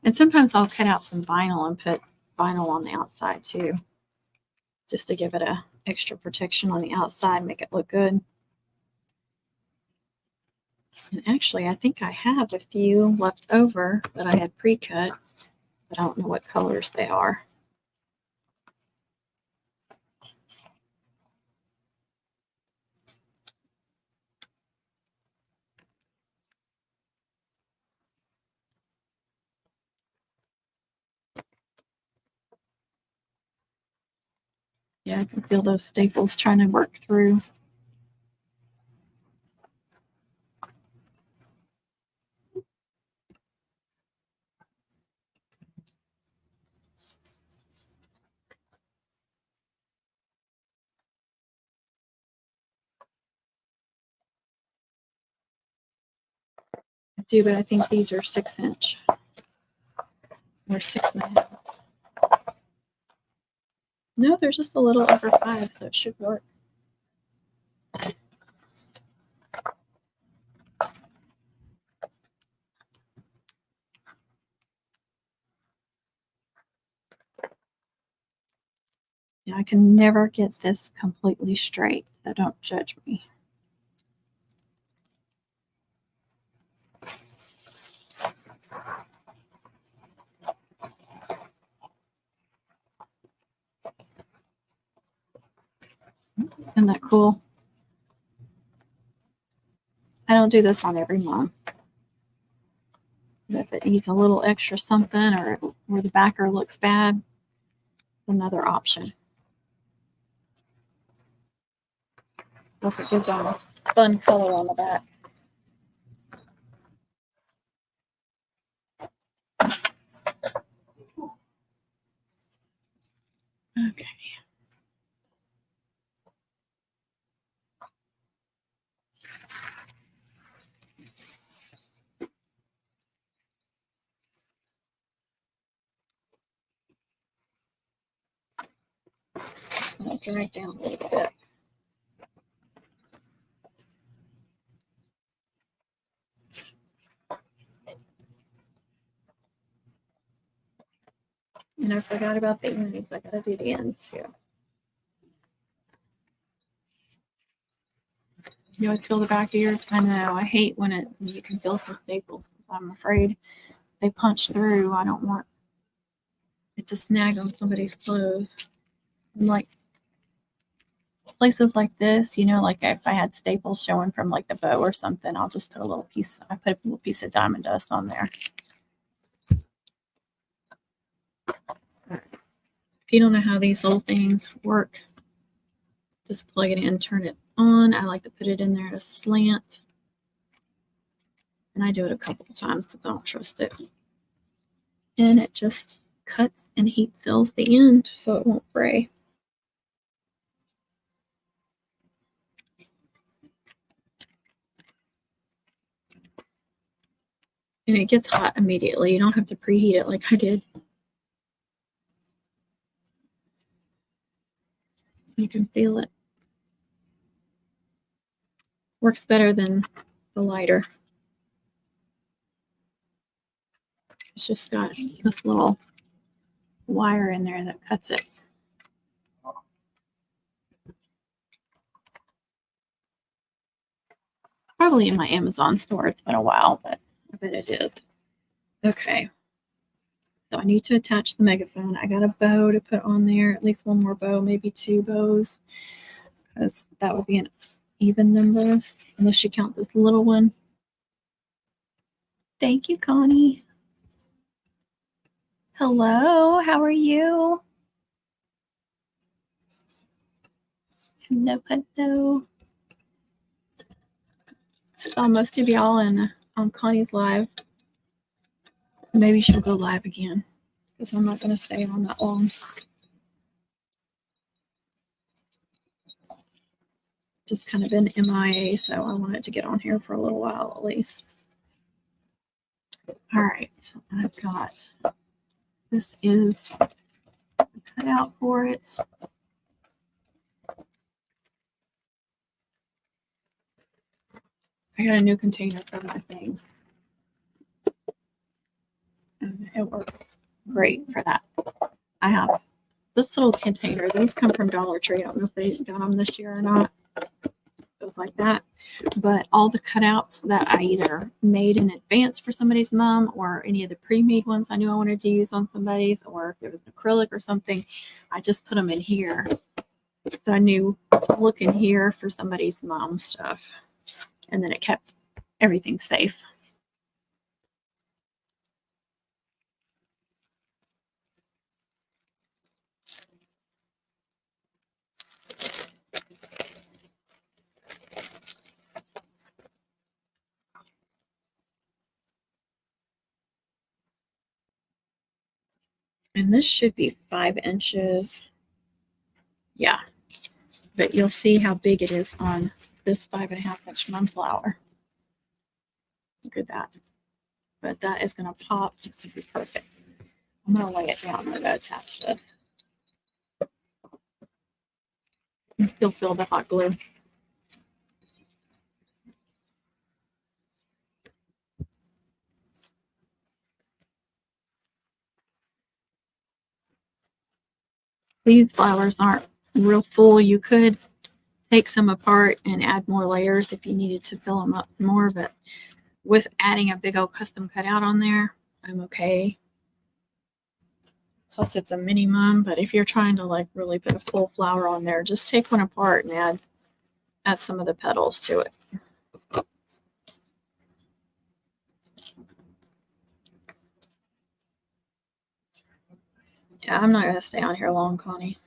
And sometimes I'll cut out some vinyl and put vinyl on the outside too, just to give it a extra protection on the outside, make it look good. And actually, I think I have a few left over that I had pre-cut, but I don't know what colors they are. Yeah, I can feel those staples trying to work through. I do, but I think these are 6-inch or 6.5. No, they're just a little over 5, so it should work. Yeah, I can never get this completely straight, so don't judge me. Isn't that cool? I don't do this on every mom. If it needs a little extra something or where the backer looks bad, another option. Plus it gives them a fun color on the back. Okay. I'll drag down a little bit. And I forgot about the ends. I gotta do the ends too. You always feel the back of yours. I know. I hate when you can feel some staples. I'm afraid they punch through. I don't want it to snag on somebody's clothes. And like places like this, like if I had staples showing from like the bow or something, I'll just put a little piece. I put a little piece of diamond dust on there. If you don't know how these little things work, just plug it in, turn it on. I like to put it in there at a slant. And I do it a couple of times because I don't trust it. And it just cuts and heat seals the end so it won't fray. And it gets hot immediately. You don't have to preheat it like I did. You can feel it. Works better than the lighter. It's just got this little wire in there that cuts it. Probably in my Amazon store. It's been a while, but I bet it is. Okay. So I need to attach the megaphone. I got a bow to put on there, at least one more bow, maybe 2 bows, because that would be an even number, unless you count this little one. Thank you, Connie. Hello, how are you? Hello, hello. Saw most of y'all on Connie's live. Maybe she'll go live again, because I'm not going to stay on that long. Just kind of been MIA, so I wanted to get on here for a little while at least. All right, so I've got, this is the cutout for it. I got a new container for my thing. And it works great for that. I have this little container. These come from Dollar Tree. I don't know if they got them this year or not. It was like that. But all the cutouts that I either made in advance for somebody's mom, or any of the pre-made ones I knew I wanted to use on somebody's, or if there was an acrylic or something, I just put them in here. So I knew to look in here for somebody's mom stuff. And then it kept everything safe. And this should be 5 inches. Yeah. But you'll see how big it is on this 5.5 inch Moonflower. Look at that. But that is going to pop. It's going to be perfect. I'm going to lay it down. I'm going to attach this. You still feel the hot glue. These flowers aren't real full. You could take some apart and add more layers if you needed to fill them up more, but with adding a big old custom cutout on there, I'm okay. Plus it's a minimum, but if you're trying to like really put a full flower on there, just take one apart and add some of the petals to it. Yeah, I'm not going to stay on here long, Connie.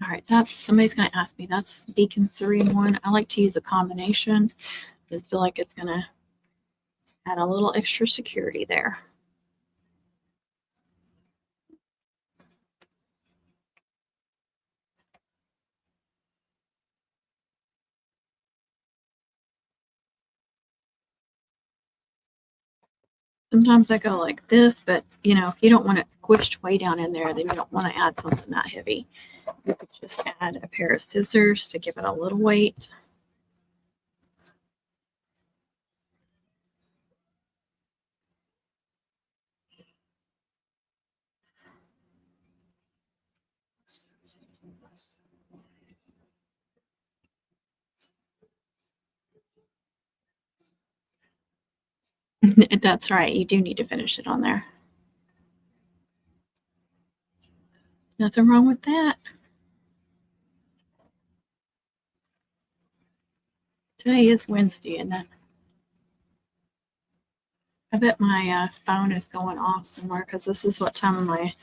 All right, that's, somebody's going to ask me, that's Beacons 3-in-1. I like to use a combination. Just feel like it's going to add a little extra security there. Sometimes I go like this, but you know, if you don't want it squished way down in there, then you don't want to add something that heavy. You could just add a pair of scissors to give it a little weight. That's right. You do need to finish it on there. Nothing wrong with that. Today is Wednesday, isn't it? I bet my phone is going off somewhere because this is what time of my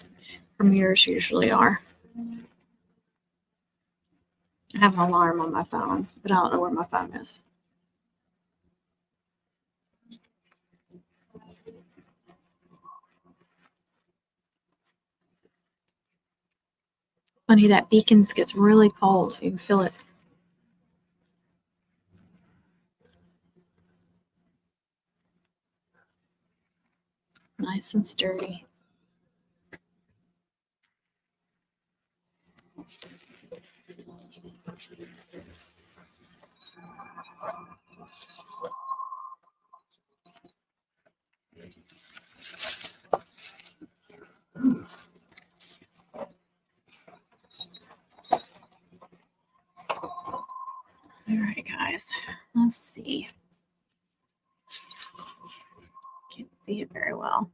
premieres usually are. I have an alarm on my phone, but I don't know where my phone is. Funny, that Beacons gets really cold. You can feel it Nice and sturdy. All right, guys, let's see. Can't see it very well.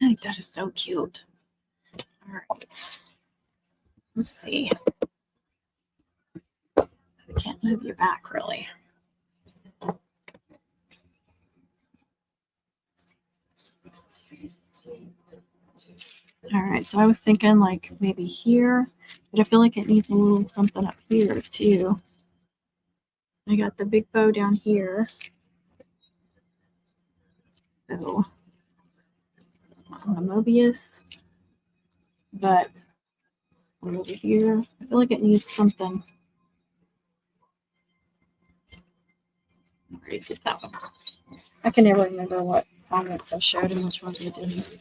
I think that is so cute. All right, let's see. I can't move your back really. All right, so I was thinking like maybe here, but I feel like it needs a little something up here too. I got the big bow down here. So on the Mobius, but over here, I feel like it needs something. I already did that one. I can never remember what comments I showed and which ones I didn't.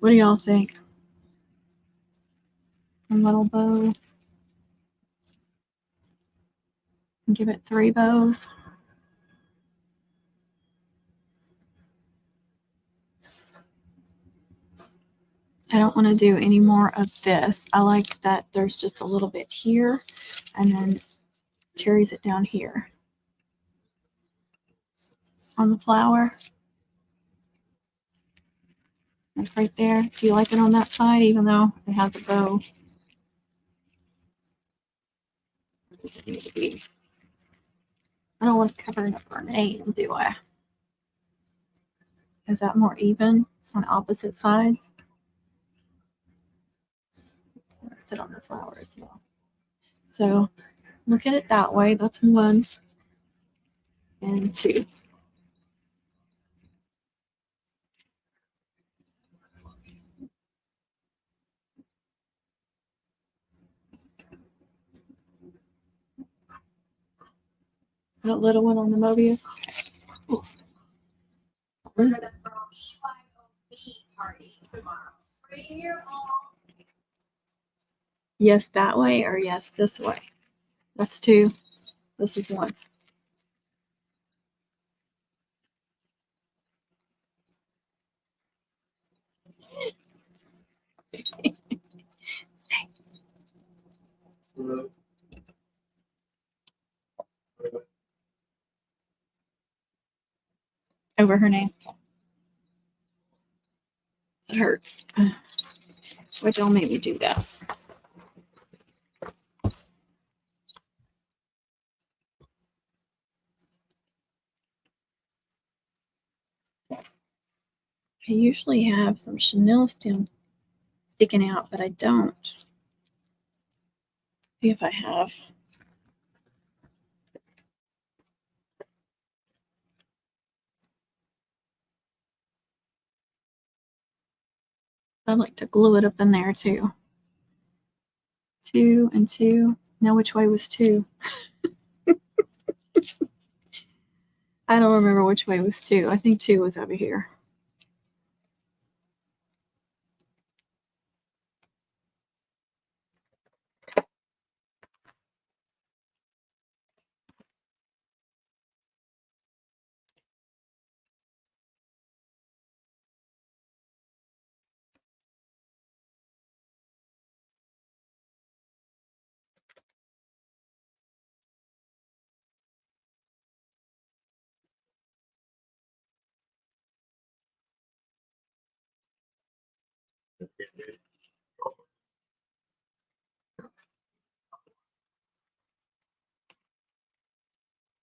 What do y'all think? A little bow. Give it 3 bows. I don't want to do any more of this. I like that there's just a little bit here and then carries it down here on the flower. Like right there. Do you like it on that side even though they have the bow? What does it need to be? I don't want to cover up our name, do I? Is that more even on opposite sides? Sit on the flower as well. So look at it that way. That's 1 and 2. Put a little one on the Mobius. Okay. What is it? Yes, that way, or yes, this way. That's 2. This is 1. Stay. Over her name. It hurts. Why'd y'all make me do that? I usually have some chenille stem sticking out, but I don't. See if I have. I like to glue it up in there too. 2 and 2. Now which way was 2? I don't remember which way was 2. I think 2 was over here.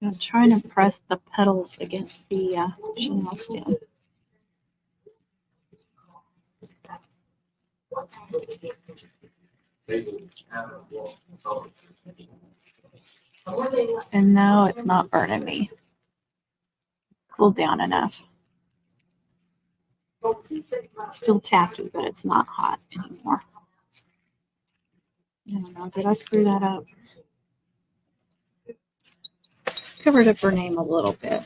I'm trying to press the petals against the chenille stem. And no, it's not burning me. Cooled down enough. Still tacky, but it's not hot anymore. I don't know. Did I screw that up? Covered up her name a little bit.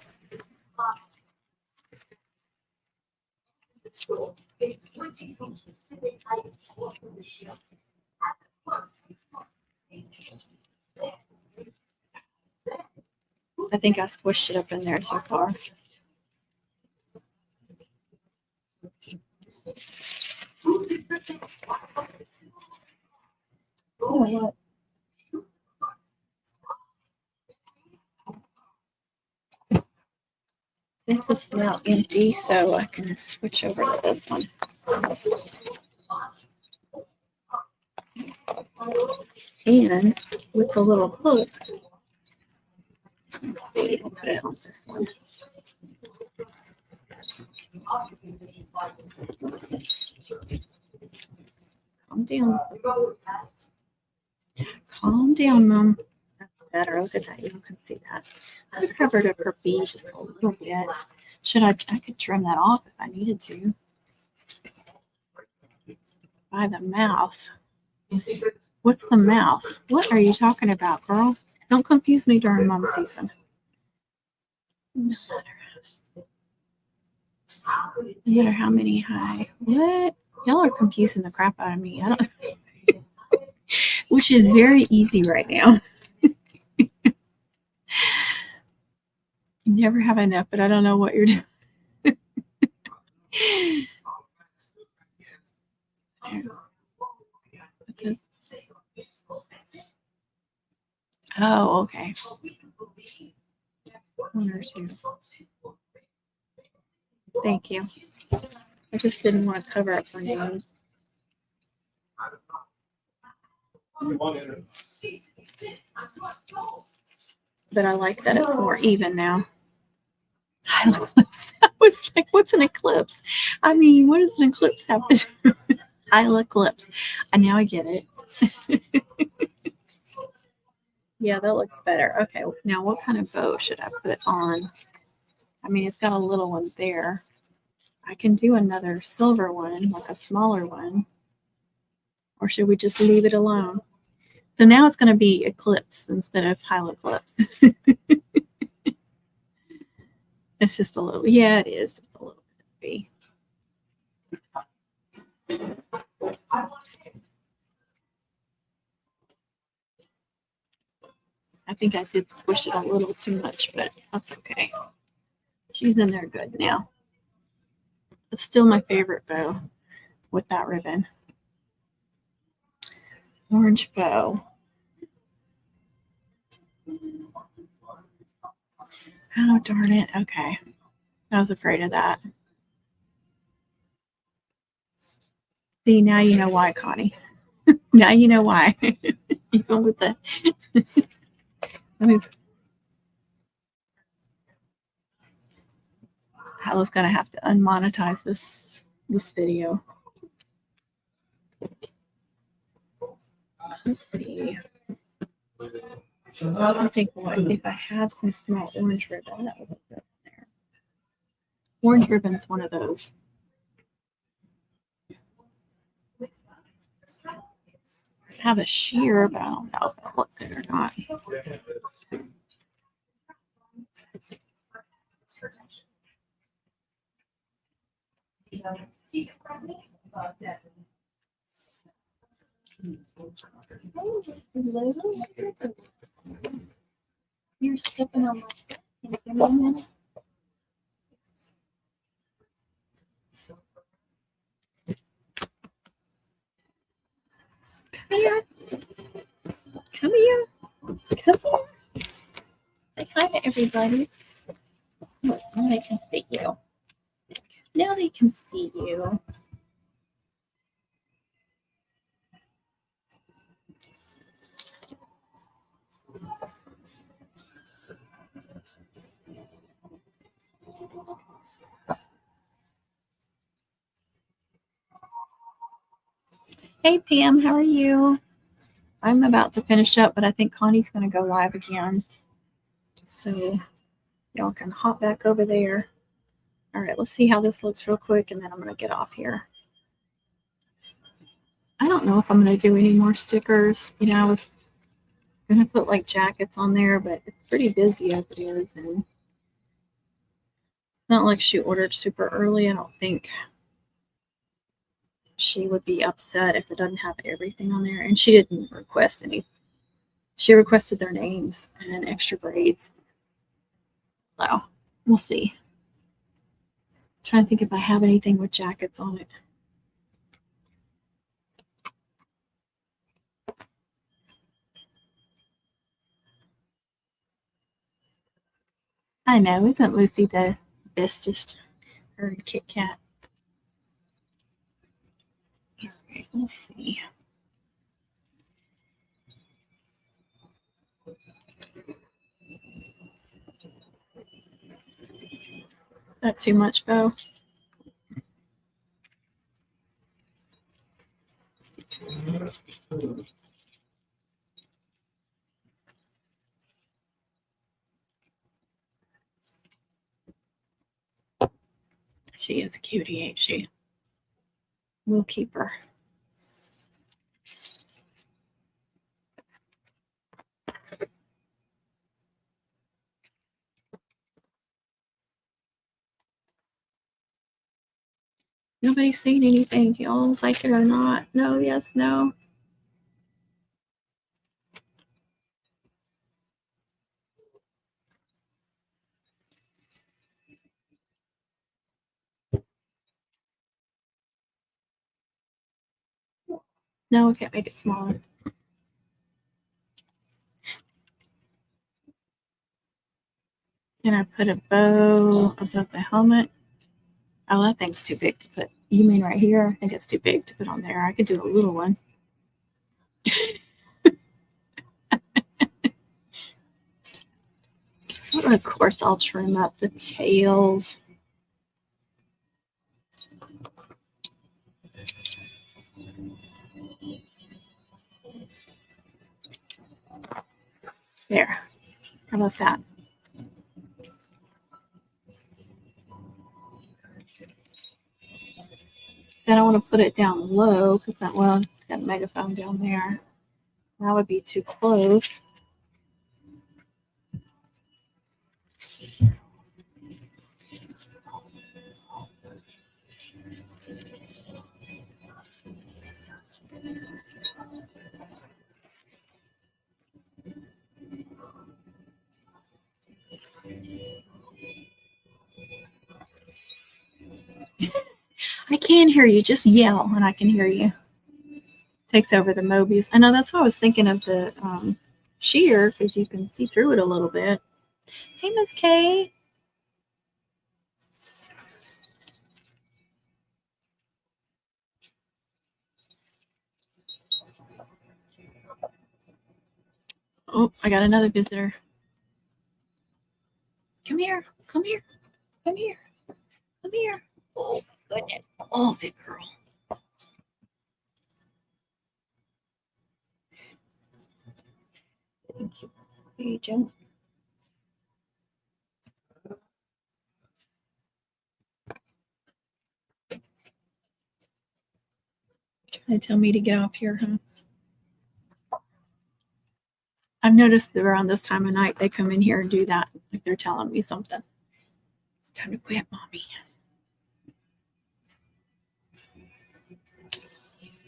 I think I squished it up in there so far. Oh, what? This is now empty, so I can switch over to this one. And with the little hook, I'll put it on this one. Calm down. Calm down, Mom. That's better. Look at that. You can see that. I covered up her feet just a little bit. I could trim that off if I needed to. By the mouth. What's the mouth? What are you talking about, girl? Don't confuse me during mom season. No matter how many high. What? Y'all are confusing the crap out of me. I don't. Which is very easy right now. You never have enough, but I don't know what you're doing. Oh, okay. 1 or 2. Thank you. I just didn't want to cover up her name. But I like that it's more even now. Eclipse. I was like, what's an eclipse? I mean, what does an eclipse have to do? Eclipse. And now I get it. Yeah, that looks better. Okay, now what kind of bow should I put on? I mean, it's got a little one there. I can do another silver one, like a smaller one. Or should we just leave it alone? So now it's going to be eclipse instead of eclipse. It's just a little, yeah, it is. It's a little bit I think I did push it a little too much, but that's okay. She's in there good now. It's still my favorite bow with that ribbon. Orange bow. Oh, darn it. Okay. I was afraid of that. See, now you know why, Connie. Now you know why. Even with the... I was going to have to unmonetize this video. Let's see. I think if I have some small orange ribbon, that would look good there. Orange ribbon's one of those. I have a shear, but I don't know if it looks good or not. You're stepping on my foot. Can you give me a minute? Come here. Come here. Come here. Say hi to everybody. Look, now they can see you. Now they can see you. Hey, Pam, how are you? I'm about to finish up, but I think Connie's going to go live again. So y'all can hop back over there. All right, let's see how this looks real quick, and then I'm going to get off here. I don't know if I'm going to do any more stickers. You know, I was going to put like jackets on there, but it's pretty busy as it is. And it's not like she ordered super early. I don't think she would be upset if it doesn't have everything on there. And she didn't request any. She requested their names and then extra braids. So we'll see. I'm trying to think if I have anything with jackets on it. I know, isn't Lucy the bestest? Her and Kit Kat. All right, let's see. Not too much, Bo. She is a cutie, ain't she? We'll keep her. Nobody's saying anything. Do y'all like it or not? No, yes, no. No, we can't make it smaller. And I put a bow above the helmet. Oh, that thing's too big to put. You mean right here? I think it's too big to put on there. I could do a little one. Of course, I'll trim up the tails. There. How about that? Then I want to put it down low because that one, it's got a megaphone down there. That would be too close. I can hear you. Just yell and I can hear you. Takes over the Mobius. I know that's what I was thinking of the sheer because you can see through it a little bit. Hey, Miss Kay. Oh, I got another visitor. Come here. Come here. Come here. Come here. Oh, goodness. Oh, big girl. Thank you. Hey, Joe. Trying to tell me to get off here, huh? I've noticed that around this time of night, they come in here and do that. Like they're telling me something. It's time to quit, Mommy.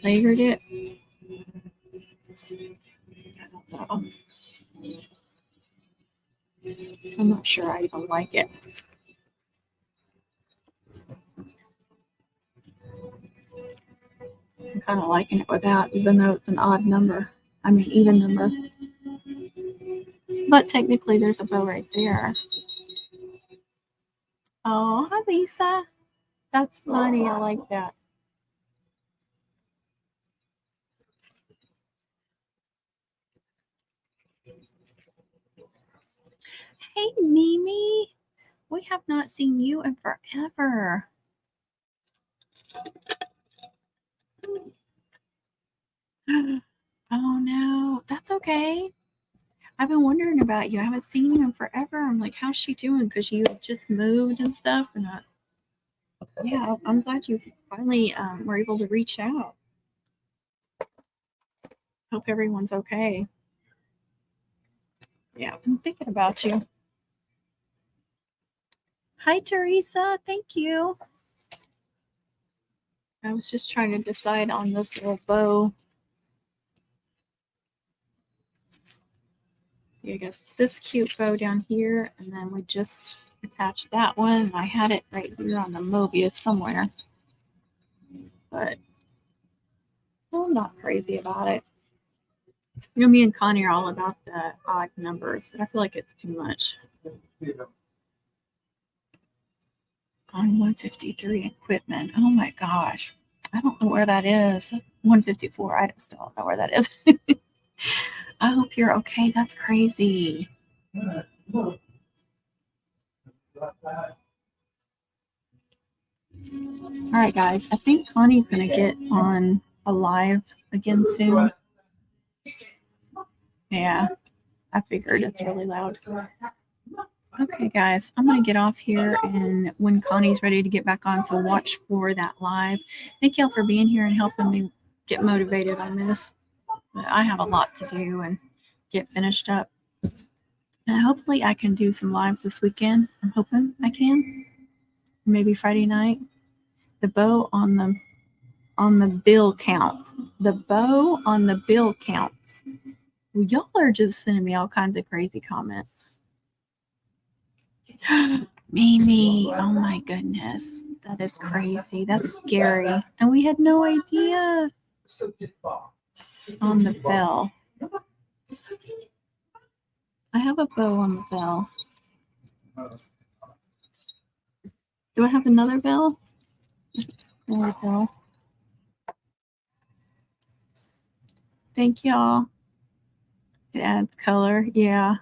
Layered it. I don't know. I'm not sure I even like it. I'm kind of liking it without, even though it's an odd number. I mean, even number. But technically, there's a bow right there. Oh, hi, Lisa. That's funny. I like that. Hey, Mimi. We have not seen you in forever. Oh, no. That's okay. I've been wondering about you. I haven't seen you in forever. I'm like, how's she doing? Because you just moved and stuff. And yeah, I'm glad you finally were able to reach out. Hope everyone's okay. Yeah, I've been thinking about you. Hi, Teresa. Thank you. I was just trying to decide on this little bow. You got this cute bow down here, and then we just attached that one. I had it right here on the Mobius somewhere, but I'm not crazy about it. You know, me and Connie are all about the odd numbers, but I feel like it's too much. On 153 equipment. Oh my gosh. I don't know where that is. 154. I still don't know where that is. I hope you're okay. That's crazy. All right, guys. I think Connie's going to get on a live again soon. Yeah, I figured it's really loud. Okay, guys, I'm going to get off here, and when Connie's ready to get back on, so watch for that live. Thank y'all for being here and helping me get motivated on this. But I have a lot to do and get finished up. And hopefully I can do some lives this weekend. I'm hoping I can. Maybe Friday night. The bow on the bill counts. The bow on the bill counts. Well, y'all are just sending me all kinds of crazy comments. Mimi, oh my goodness. That is crazy. That's scary. And we had no idea. On the bell. I have a bow on the bell. Do I have another bell? Another bell. Thank y'all. It adds color. Yeah.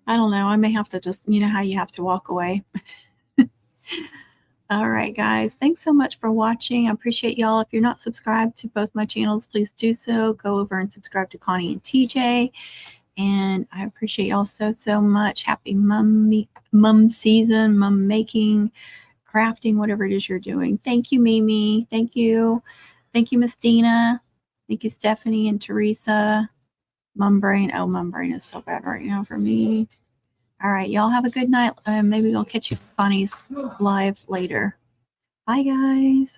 I don't know. I may have to just, you know how you have to walk away. All right, guys. Thanks so much for watching. I appreciate y'all. If you're not subscribed to both my channels, please do so. Go over and subscribe to Connie and TJ. And I appreciate y'all so much. Happy mum season, mum making, crafting, whatever it is you're doing. Thank you, Mimi. Thank you. Thank you, Miss Dina. Thank you, Stephanie and Teresa. Mum brain. Oh, mum brain is so bad right now for me. All right, y'all have a good night. Maybe I'll catch you on Connie's live later. Bye, guys.